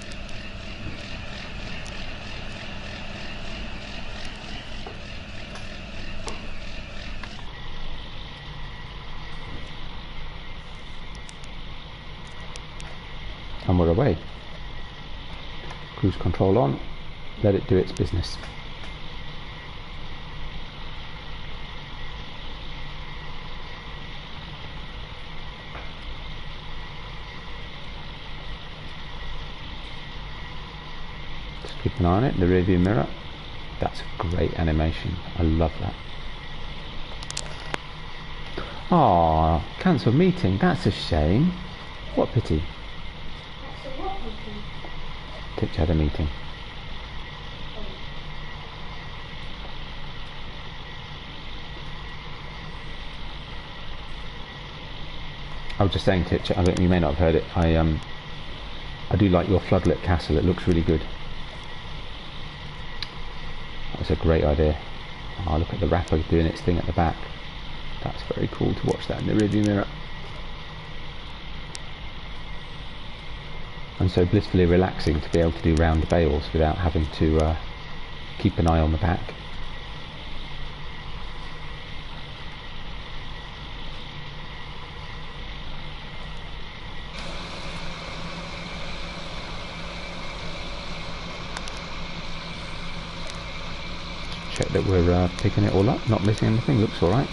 And we're away. Cruise control on. Let it do its business. Keep an eye on it, the rear view mirror. That's a great animation. I love that. Ah, cancel meeting. That's a shame. What pity. That's a what meeting? Titch had a meeting. I was just saying, Titch, you may not have heard it. I do like your floodlit castle. It looks really good. That's a great idea. Oh, look at the wrapper doing its thing at the back. That's very cool to watch that in the rearview mirror. And so blissfully relaxing to be able to do round bales without having to keep an eye on the back. Check that we're picking it all up, not missing anything, looks alright.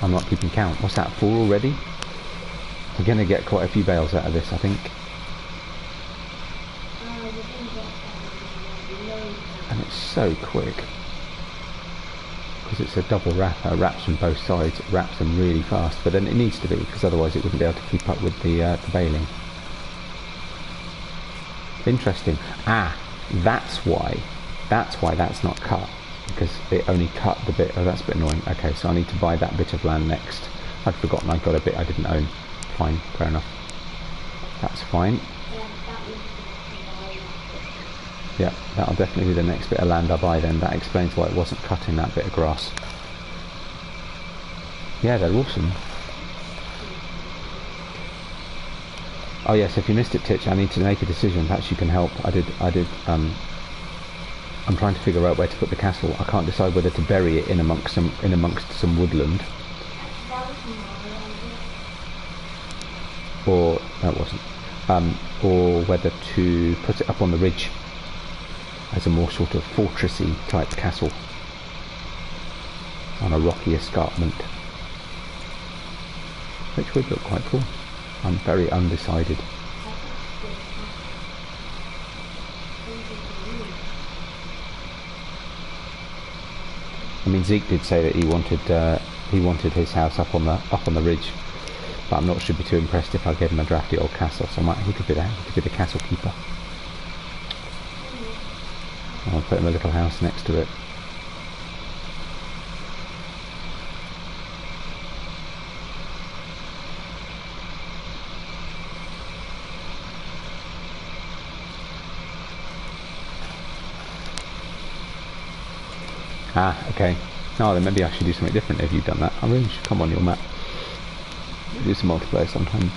I'm not keeping count. What's that, 4 already? We're going to get quite a few bales out of this, I think. And it's so quick. Because it's a double wrapper, wraps from both sides, it wraps them really fast. But then it needs to be, because otherwise it wouldn't be able to keep up with the baling. Interesting. Ah, that's why that's not cut, because it only cut the bit. Oh, that's a bit annoying. Okay, so I need to buy that bit of land next. I'd forgotten I got a bit I didn't own. Fine, fair enough. That's fine. Yeah, that'll definitely be the next bit of land I buy then. That explains why it wasn't cutting that bit of grass. Yeah, they're awesome. Oh yes, if you missed it, Titch, I need to make a decision. Perhaps you can help. I'm trying to figure out where to put the castle. I can't decide whether to bury it in amongst some woodland. Or that wasn't. Or whether to put it up on the ridge as a more sort of fortressy type castle on a rocky escarpment, which would look quite cool. I'm very undecided. I mean, Zeke did say that he wanted his house up on the ridge, but I'm not sure he'd be too impressed if I gave him a drafty old castle. So he could be the castle keeper. I'll put him a little house next to it. Ah, okay. No, then maybe I should do something different if you've done that. I really should come on your map. Do some multiplayer sometime.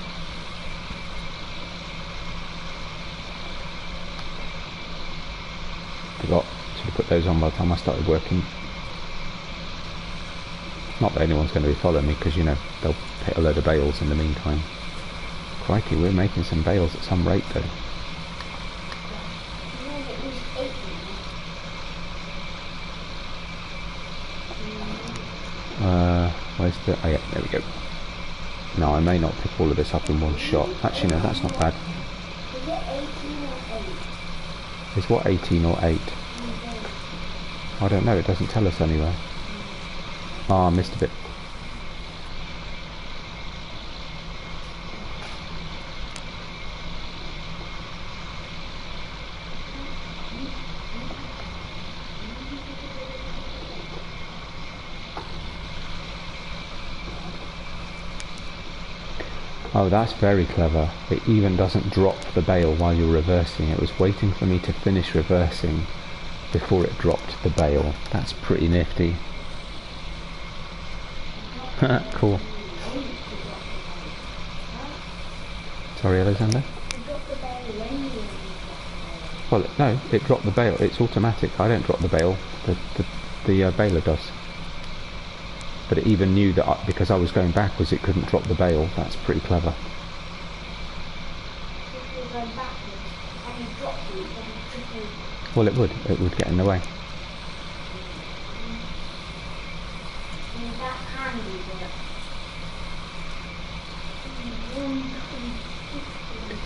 Forgot to put those on by the time I started working. Not that anyone's going to be following me, because, you know, they'll hit a load of bales in the meantime. Crikey, we're making some bales at some rate though. Where's the... oh yeah, there we go. No, I may not pick all of this up in one shot. Actually, no, that's not bad. Is it 18 or 8? Is what, 18 or 8? I don't know, it doesn't tell us anywhere. Ah, I missed a bit. Oh, that's very clever. It even doesn't drop the bale while you're reversing. It was waiting for me to finish reversing before it dropped the bale. That's pretty nifty. Cool. Sorry, Alexander? Well, no, it dropped the bale. It's automatic. I don't drop the bale. The baler does. But it even knew that because I was going backwards, it couldn't drop the bale. That's pretty clever. Well, it would get in the way.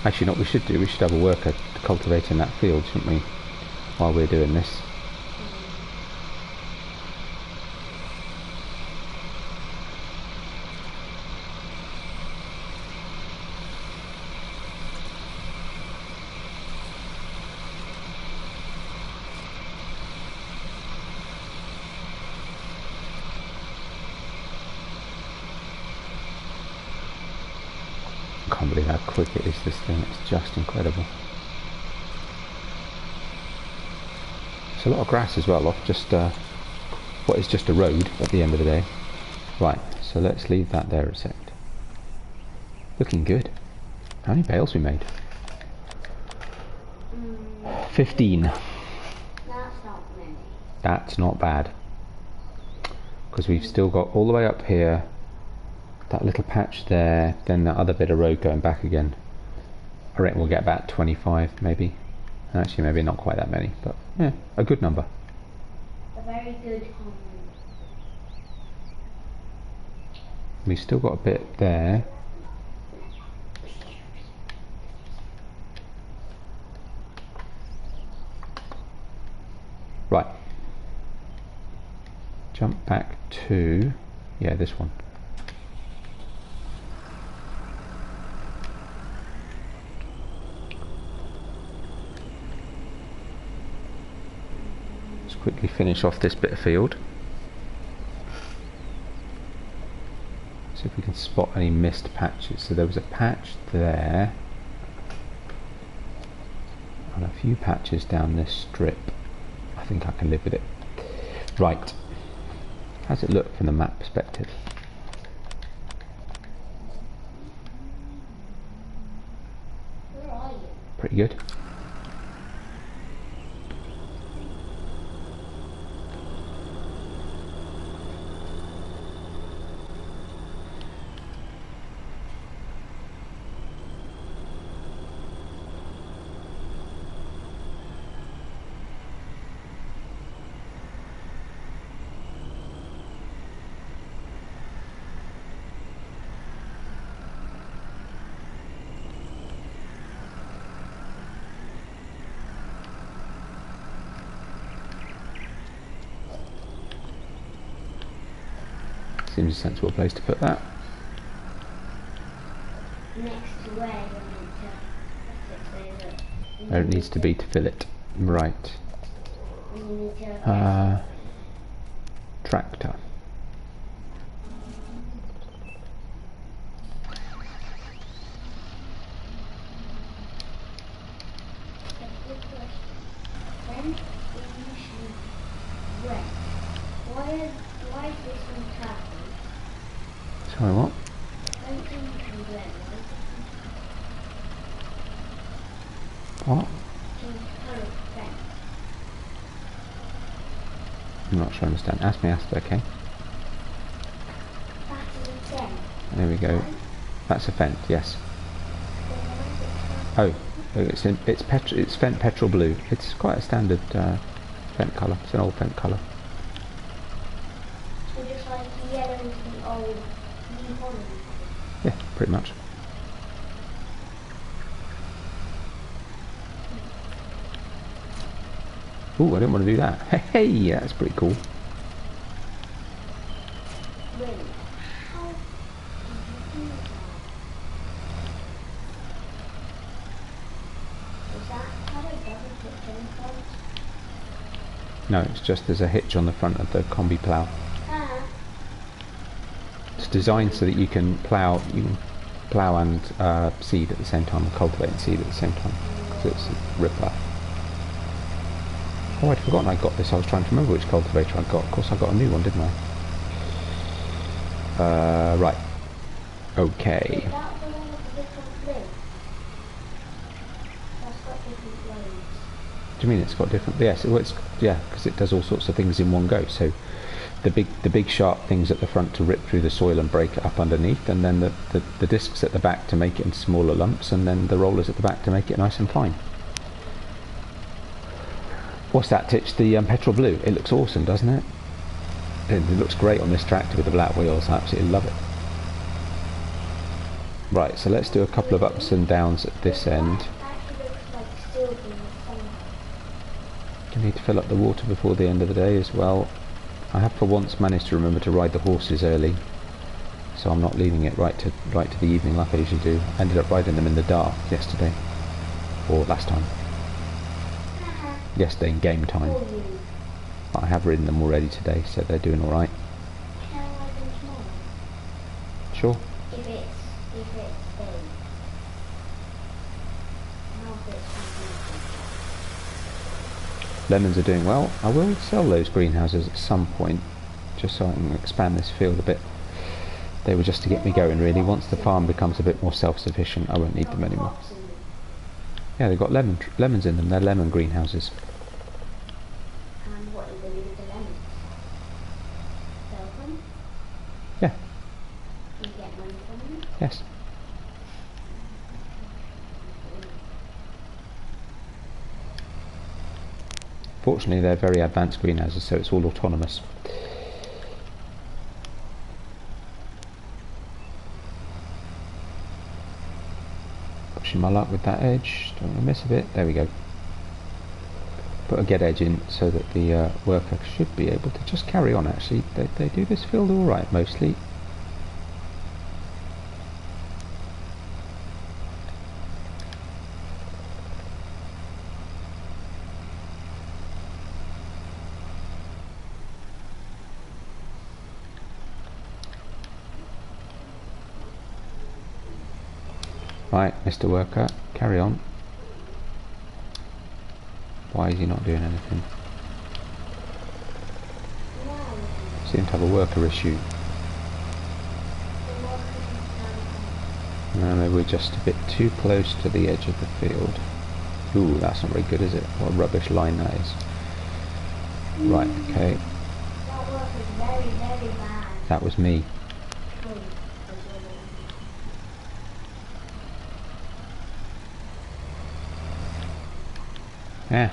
Actually, you know what we should do? We should have a worker cultivating that field, shouldn't we? While we're doing this. I can't believe how quick it is, this thing. It's just incredible. It's a lot of grass as well, off just what is just a road at the end of the day. Right, so let's leave that there a sec. Looking good. How many bales we made? 15. That's not many. That's not bad. Because we've still got all the way up here, that little patch there, then that other bit of road going back again. I reckon we'll get about 25 maybe. Actually, maybe not quite that many, but yeah, a good number. A very good comment. We've still got a bit there. Right. Jump back to, yeah, this one. Quickly finish off this bit of field. See if we can spot any missed patches. So there was a patch there. On a few patches down this strip. I think I can live with it. Right. How's it look from the map perspective? Where are you? Pretty good. Seems a sensible place to put that. Next to where you need to. Where it needs to be to fill it. Right. You need to. Tractor. When initially red, why is this one tapping? Sorry, what? When initially red, What? can color Fendt. I'm not sure I understand. Ask me, okay. That is a Fendt. There we go. That's a Fendt, yes. Then why is it tapping? Oh, it's Fendt petrol blue. It's quite a standard Fendt colour. It's an old Fendt colour. So just like yellow is the old New Holland. Yeah, pretty much. Ooh, I didn't want to do that. Hey, yeah, that's pretty cool. Really? How did you do that? Is that how it doesn't fit in front? No, it's just there's a hitch on the front of the combi plough. Ah, It's designed so that you can plough and seed at the same time, and cultivate and seed at the same time. So it's a ripper. Oh, I'd forgotten I got this. I was trying to remember which cultivator I got. Of course, I got a new one, didn't I? Right. Okay. is that the one with the different blades? That's got different blades. Do you mean it's got different? Yes, yeah, because it does all sorts of things in one go. So the big sharp things at the front to rip through the soil and break it up underneath, and then the discs at the back to make it into smaller lumps, and then the rollers at the back to make it nice and fine. What's that, Titch? The petrol blue. It looks awesome, doesn't it? It looks great on this tractor with the black wheels. I absolutely love it. Right, so let's do a couple of ups and downs at this end. That actually looks like steel being somehow. I need to fill up the water before the end of the day as well. I have for once managed to remember to ride the horses early, so I'm not leaving it right to the evening like I usually do. I ended up riding them in the dark yesterday, or last time. Yesterday in game time. But I have ridden them already today, so they're doing all right. Can I ride them tomorrow? Sure. If it's big. How big is Lemons are doing well. I will sell those greenhouses at some point, just so I can expand this field a bit. They were just to get me going, really. Once the farm becomes a bit more self-sufficient, I won't need them anymore. Yeah, they've got lemons in them. They're lemon greenhouses. And what are you going to do with the lemons? Sell them? Yeah. You get money from them? Yes. Fortunately, they're very advanced greenhouses, so it's all autonomous. Pushing my luck with that edge. Don't want to miss a bit. There we go. Put a get edge in so that the worker should be able to just carry on. Actually, they do this field all right mostly. Right, Mr. Worker, carry on. Why is he not doing anything? Seem to have a worker issue. No, maybe we're just a bit too close to the edge of the field. Ooh, that's not very good, is it? What a rubbish line that is. Right, okay. That work is very, very bad. That was me. Yeah.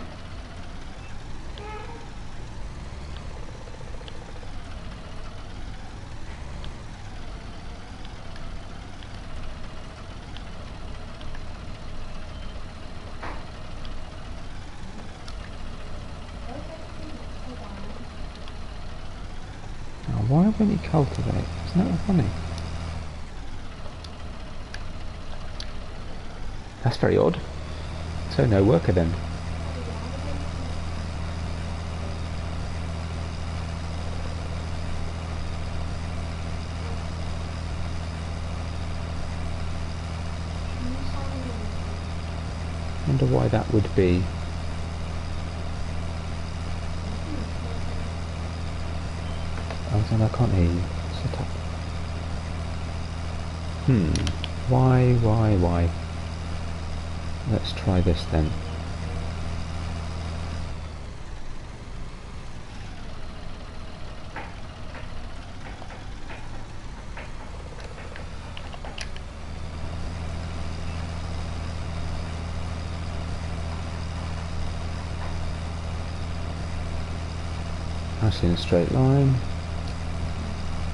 Now, why won't he cultivate? Isn't that funny? That's very odd. So no worker then. Wonder why that would be. I can't hear you. Sit up. Why? Let's try this then. That's in a straight line.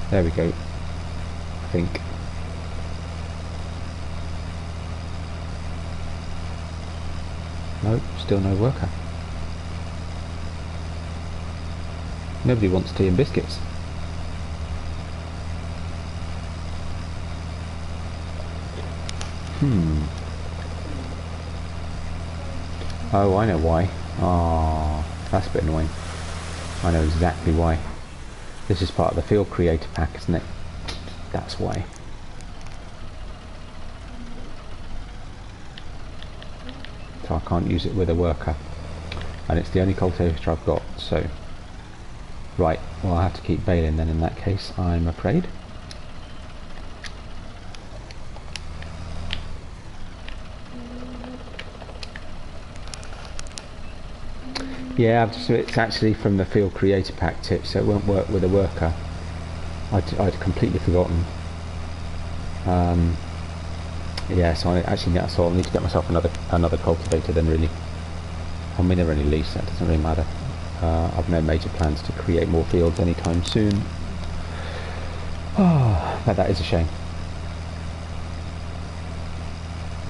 There we go. I think. Nope, still no worker. Nobody wants tea and biscuits. Oh, I know why. Ah, that's a bit annoying. I know exactly why. This is part of the field creator pack, isn't it? That's why. So I can't use it with a worker. And it's the only cultivator I've got, so... Right, well I'll have to keep Bale in then in that case, I'm afraid. Yeah, it's actually from the field creator pack tip, so it won't work with a worker. I'd completely forgotten. Yeah, so I'll need to get myself another cultivator then, really. I mean, they're only leased, that doesn't really matter. I've no major plans to create more fields anytime soon. Oh, that is a shame.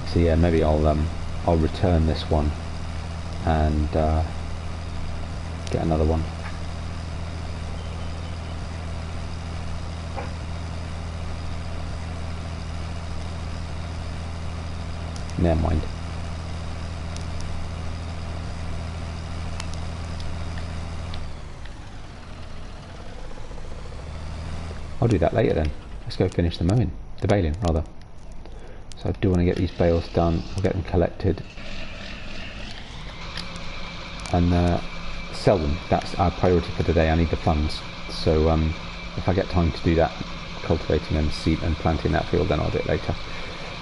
So yeah, maybe I'll return this one and get another one. Never mind. I'll do that later then. Let's go finish the mowing. The baling, rather. So I do want to get these bales done. I'll get them collected. And sell them. That's our priority for today. I need the funds. So if I get time to do that, cultivating and seed and planting that field, then I'll do it later.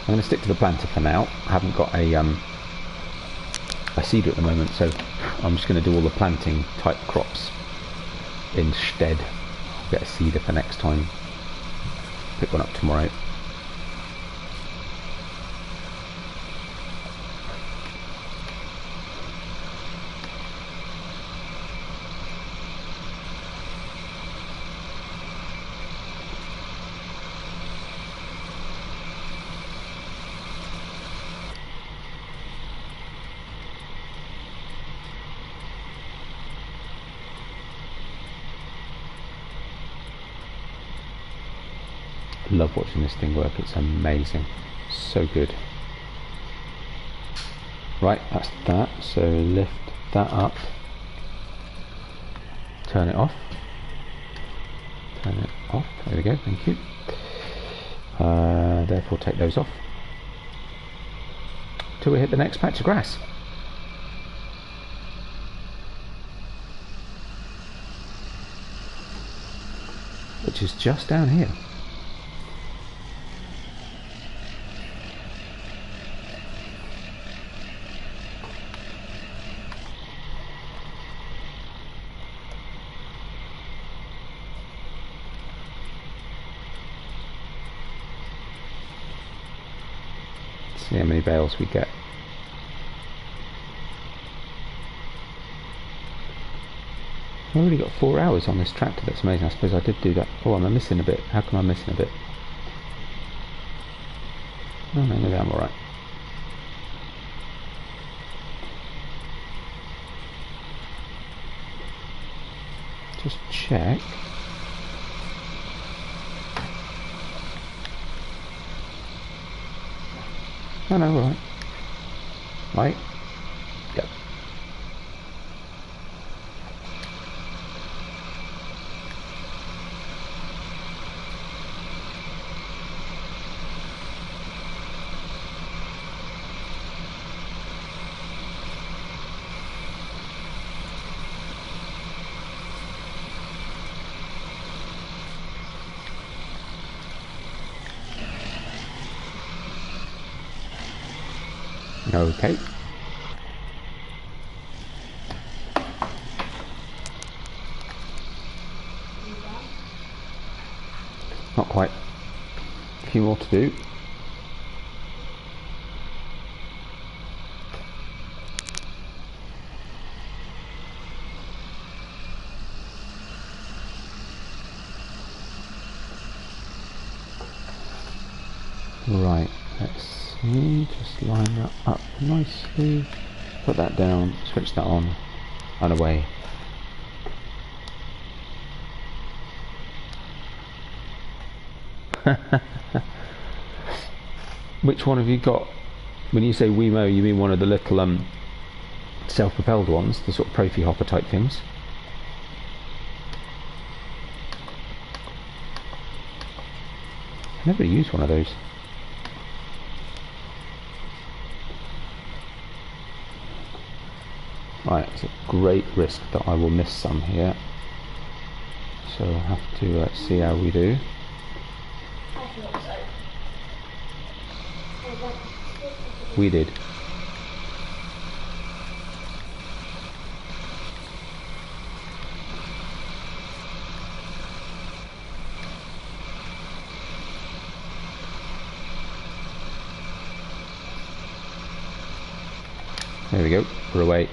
I'm going to stick to the planter for now. I haven't got a seeder at the moment, so I'm just going to do all the planting type crops instead. I'll get a seeder for next time. Pick one up tomorrow. Love watching this thing work, it's amazing, so good. Right, that's that, so lift that up, turn it off, there we go, thank you. Therefore take those off till we hit the next patch of grass. which is just down here. See how many bales we get. I've already got 4 hours on this tractor, that's amazing. I suppose I did do that. Oh, am I missing a bit? How come I'm missing a bit? Oh no, maybe I'm alright. Just check. Oh no, alright. Right. Yep. Okay. Not quite. A few more to do. Right, let's see, just line that up nicely, put that down, switch that on, and away. Which one have you got? When you say Wemo, you mean one of the little self-propelled ones, the sort of Profi hopper type things? I never used one of those. Right, it's a great risk that I will miss some here, so I'll have to see how we do. I thought so. We did. There we go, we're away.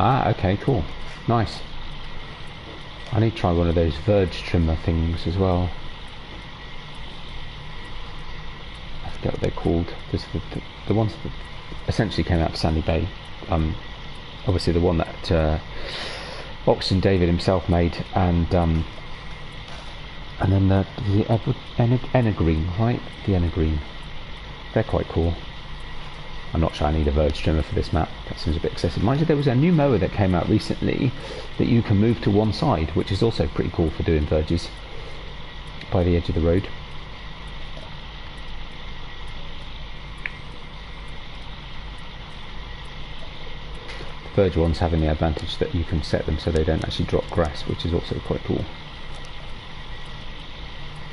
Ah, okay, cool. Nice. I need to try one of those verge trimmer things as well. I forget what they're called. This the ones that essentially came out of Sandy Bay. Obviously the one that Oxen David himself made, and then the Ennegreen, right? The Ennegreen. They're quite cool. I'm not sure I need a verge trimmer for this map. That seems a bit excessive. Mind you, there was a new mower that came out recently that you can move to one side, which is also pretty cool for doing verges by the edge of the road. The verge ones having the advantage that you can set them so they don't actually drop grass, which is also quite cool.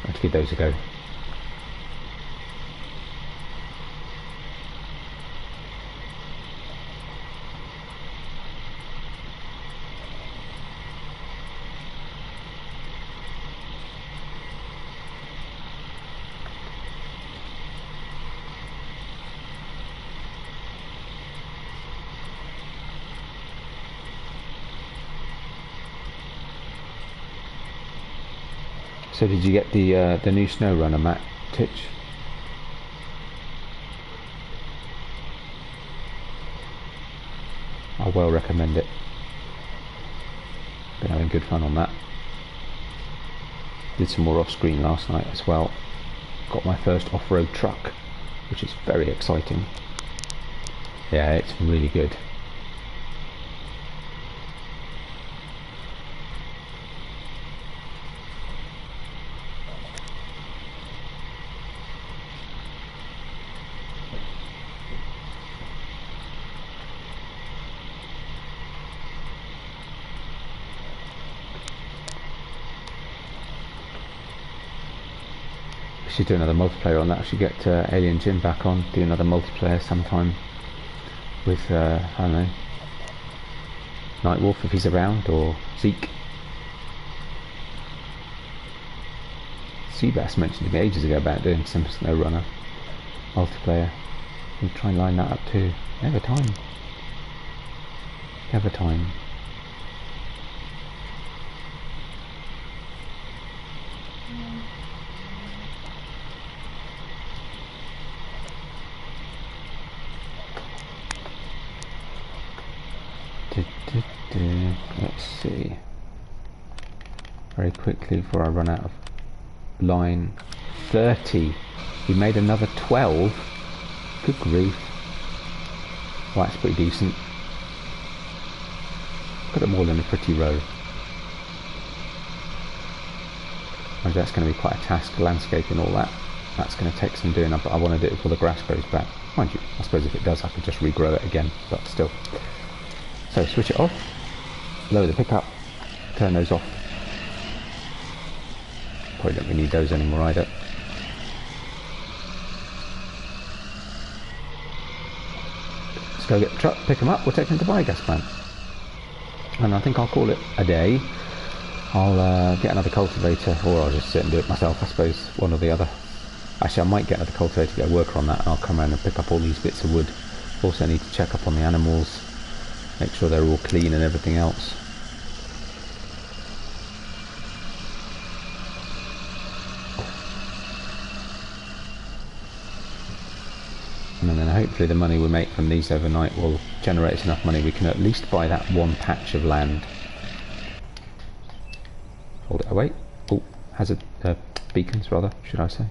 Let's give those a go. So did you get the new snow runner, Matt Titch? I well recommend it. Been having good fun on that. Did some more off screen last night as well. Got my first off-road truck, which is very exciting. Yeah, it's really good. should do another multiplayer on that. I should get Alien Jim back on, do another multiplayer sometime with, I don't know, Nightwolf if he's around, or Zeke. Seabass mentioned to me ages ago about doing some Snow Runner multiplayer. We'll try and line that up too. Never time. Never time. Let's see. Very quickly before I run out of line. 30. We made another 12. Good grief. Well, that's pretty decent. Got them all in a pretty row. That's going to be quite a task, landscaping all that. That's going to take some doing, but I want to do it before the grass grows back. Mind you, I suppose if it does I could just regrow it again, but still. So switch it off, lower the pickup, turn those off. Probably don't really need those anymore either. Let's go get the truck, pick them up, we'll take them to the biogas plant. And I think I'll call it a day. I'll get another cultivator, or I'll just sit and do it myself, I suppose, one or the other. Actually, I might get another cultivator to get a worker on that, and I'll come around and pick up all these bits of wood. Also need to check up on the animals, make sure they're all clean and everything else. And then hopefully the money we make from these overnight will generate us enough money we can at least buy that one patch of land. Hold it away. Oh, hazard beacons rather, should I say.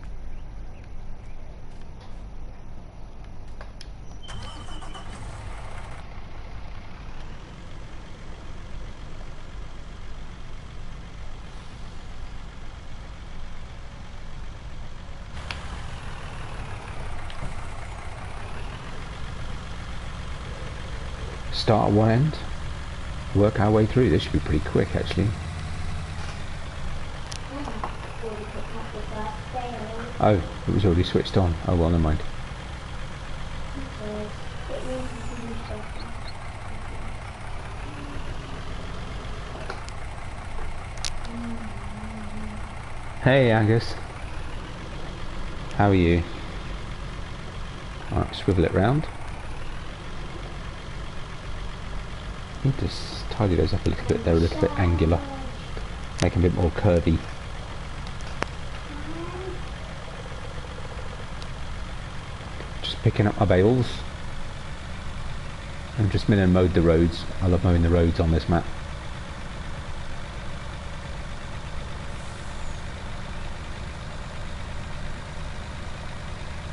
Start at one end, work our way through. This should be pretty quick actually. Oh, it was already switched on. Oh well, never mind. Hey Angus, how are you? Alright, swivel it round. Need to tidy those up a little bit. They're a little bit angular, make them a bit more curvy. Just picking up my bales and just minimum mowed the roads. I love mowing the roads on this map.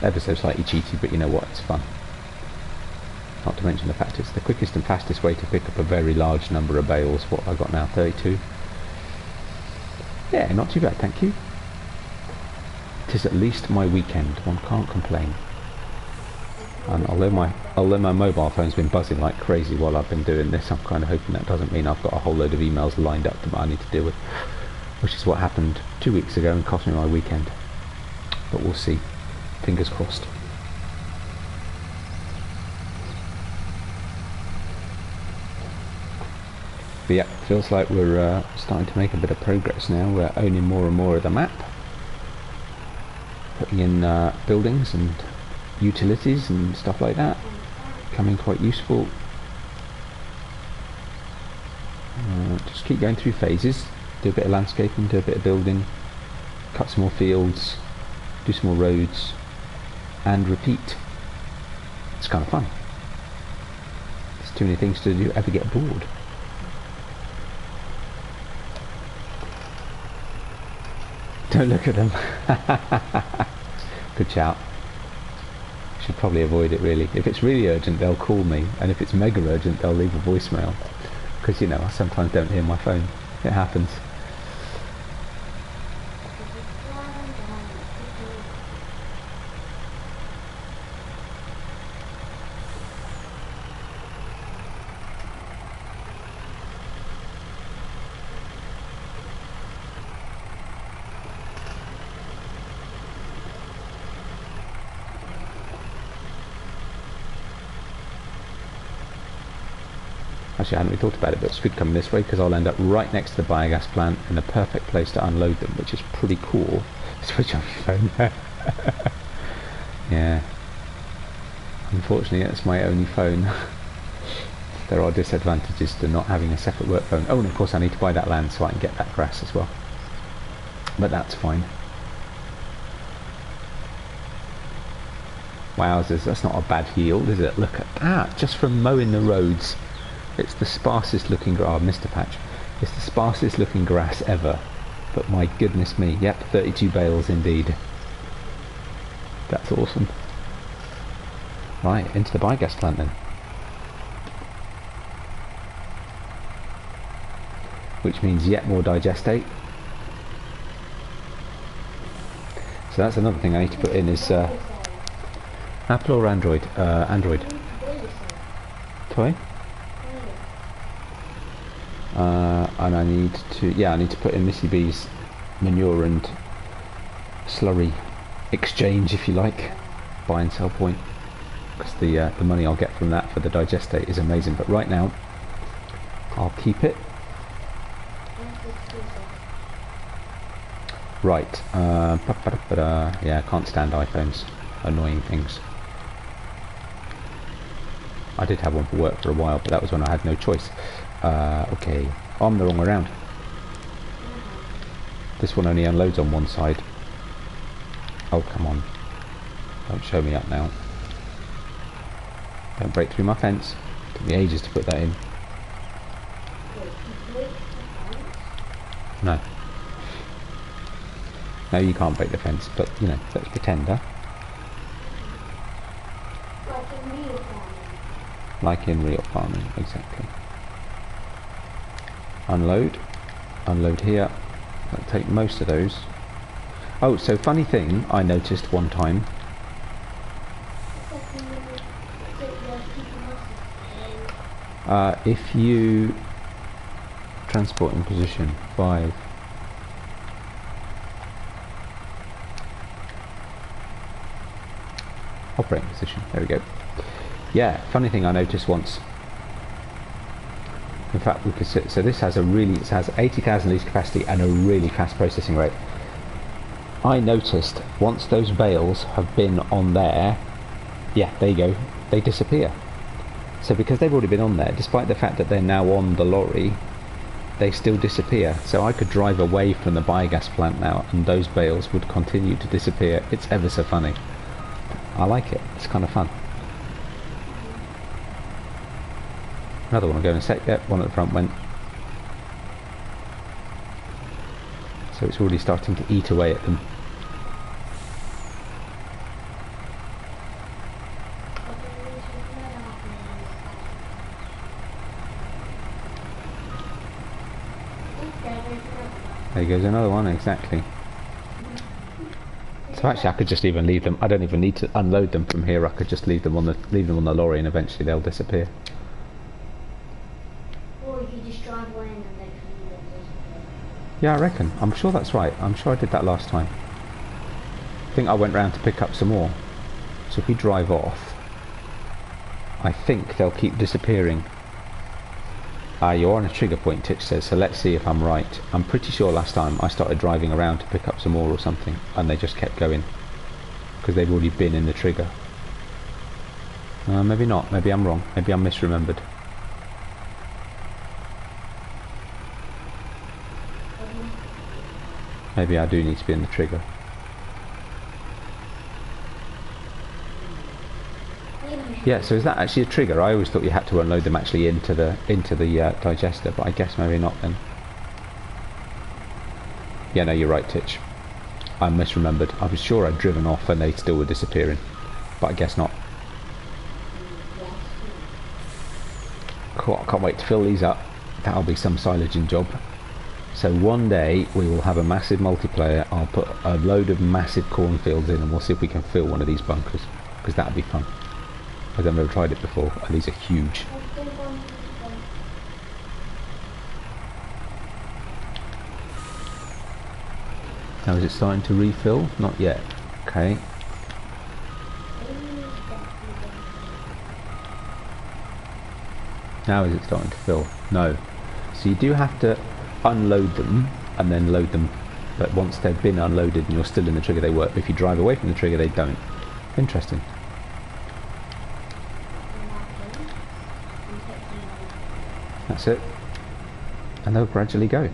Ever so slightly cheaty, but you know what, it's fun. Not to mention the fact it's the quickest and fastest way to pick up a very large number of bales. What have I got now, 32? Yeah, not too bad, thank you. It is at least my weekend, one can't complain. And although my mobile phone's been buzzing like crazy while I've been doing this, I'm kind of hoping that doesn't mean I've got a whole load of emails lined up that I need to deal with, which is what happened 2 weeks ago and cost me my weekend. But we'll see. Fingers crossed. But yeah, feels like we're starting to make a bit of progress now. We're owning more and more of the map, putting in buildings and utilities and stuff like that, becoming quite useful. Just keep going through phases, do a bit of landscaping, do a bit of building, cut some more fields, do some more roads, and repeat. It's kind of fun. There's too many things to do, ever get bored. Don't look at them. Good shout. Should probably avoid it really. If it's really urgent they'll call me, and if it's mega urgent they'll leave a voicemail. Because you know, I sometimes don't hear my phone. It happens. Actually, I hadn't really thought about it, but it's good coming this way because I'll end up right next to the biogas plant in the perfect place to unload them, which is pretty cool. Switch off your phone. Yeah. Unfortunately, that's my only phone. There are disadvantages to not having a separate work phone. Oh, and of course I need to buy that land so I can get that grass as well. But that's fine. Wowzers, that's not a bad yield, is it? Look at that, just from mowing the roads. It's the sparsest looking grass. Oh, Mr. Patch. It's the sparsest looking grass ever. But my goodness me, yep, 32 bales indeed. That's awesome. Right, into the biogas plant then. Which means yet more digestate. So that's another thing I need to put in is Apple or Android? Android. Toy? And I need to put in MISSYB's manure and slurry exchange, if you like, buy and sell point, because the money I'll get from that for the digestate is amazing. But right now I'll keep it. Right, yeah, I can't stand iPhones, annoying things. I did have one for work for a while, but that was when I had no choice. Okay, I'm the wrong way around. This one only unloads on one side. Oh, come on. Don't show me up now. Don't break through my fence. Took me ages to put that in. No. No, you can't break the fence, but, you know, let's pretend, huh? Like in real farming, exactly. Unload. Unload here. I'll take most of those. Oh, so funny thing I noticed one time. If you transport in position 5. Operating position, there we go. Yeah, funny thing I noticed once. In fact, we could sit, so this has it has 80,000 litres capacity and a really fast processing rate. I noticed once those bales have been on there, yeah, there you go, they disappear. So because they've already been on there, despite the fact that they're now on the lorry, they still disappear. So I could drive away from the biogas plant now and those bales would continue to disappear. It's ever so funny. I like it, it's kind of fun. Another one will go in a sec. Yep, one at the front went. So it's already starting to eat away at them. There goes another one, exactly. So actually I could just even leave them. I don't even need to unload them from here. I could just leave them on the lorry and eventually they'll disappear. Yeah, I reckon. I'm sure that's right. I'm sure I did that last time. I think I went round to pick up some more. So if we drive off, I think they'll keep disappearing. You're on a trigger point, Titch says, so let's see if I'm right. I'm pretty sure last time I started driving around to pick up some more or something, and they just kept going. Because they've already been in the trigger. Maybe not. Maybe I'm wrong. Maybe I'm misremembered. Maybe I do need to be in the trigger. Yeah, so is that actually a trigger? I always thought you had to unload them actually into the digester, but I guess maybe not then. Yeah, no, you're right, Titch. I misremembered. I was sure I'd driven off and they still were disappearing, but I guess not. Cool, I can't wait to fill these up. That'll be some silaging job. So one day we will have a massive multiplayer. I'll put a load of massive cornfields in and we'll see if we can fill one of these bunkers, because that'd be fun. I've never tried it before, and these are huge. Now is it starting to refill? Not yet. Okay. Now is it starting to fill? No. So you do have to unload them and then load them, but once they've been unloaded and you're still in the trigger, they work. If you drive away from the trigger, they don't. Interesting. That's it. And they'll gradually go. And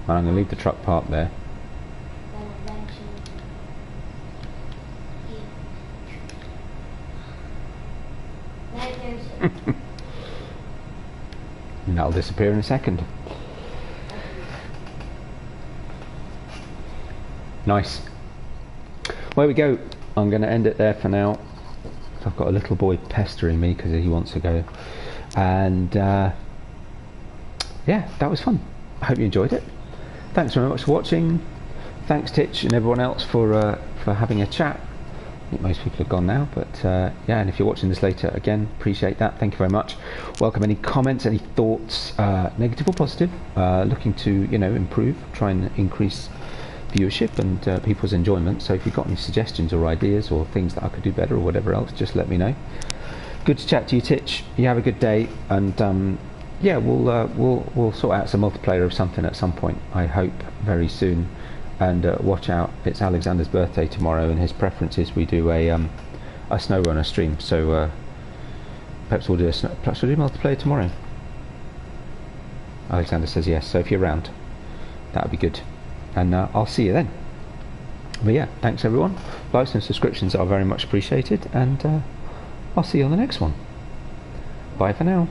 I'm going to leave the truck parked there. And that'll disappear in a second. Nice. Well, there we go. I'm going to end it there for now. I've got a little boy pestering me because he wants to go. And yeah, that was fun. I hope you enjoyed it. Thanks very much for watching. Thanks Titch and everyone else for having a chat. I think most people have gone now, but yeah, and if you're watching this later, again, appreciate that. Thank you very much. Welcome any comments, any thoughts, negative or positive. Looking to, you know, improve, try and increase viewership and people's enjoyment. So if you've got any suggestions or ideas or things that I could do better or whatever else, just let me know. Good to chat to you, Titch. You have a good day, and yeah, we'll sort out some multiplayer of something at some point. I hope very soon. And watch out, it's Alexander's birthday tomorrow, and his preference is we do a snow runner stream. So perhaps we'll do multiplayer tomorrow. Alexander says yes. So if you're around, that would be good. And I'll see you then. But yeah, thanks everyone. Likes and subscriptions are very much appreciated, and I'll see you on the next one. Bye for now.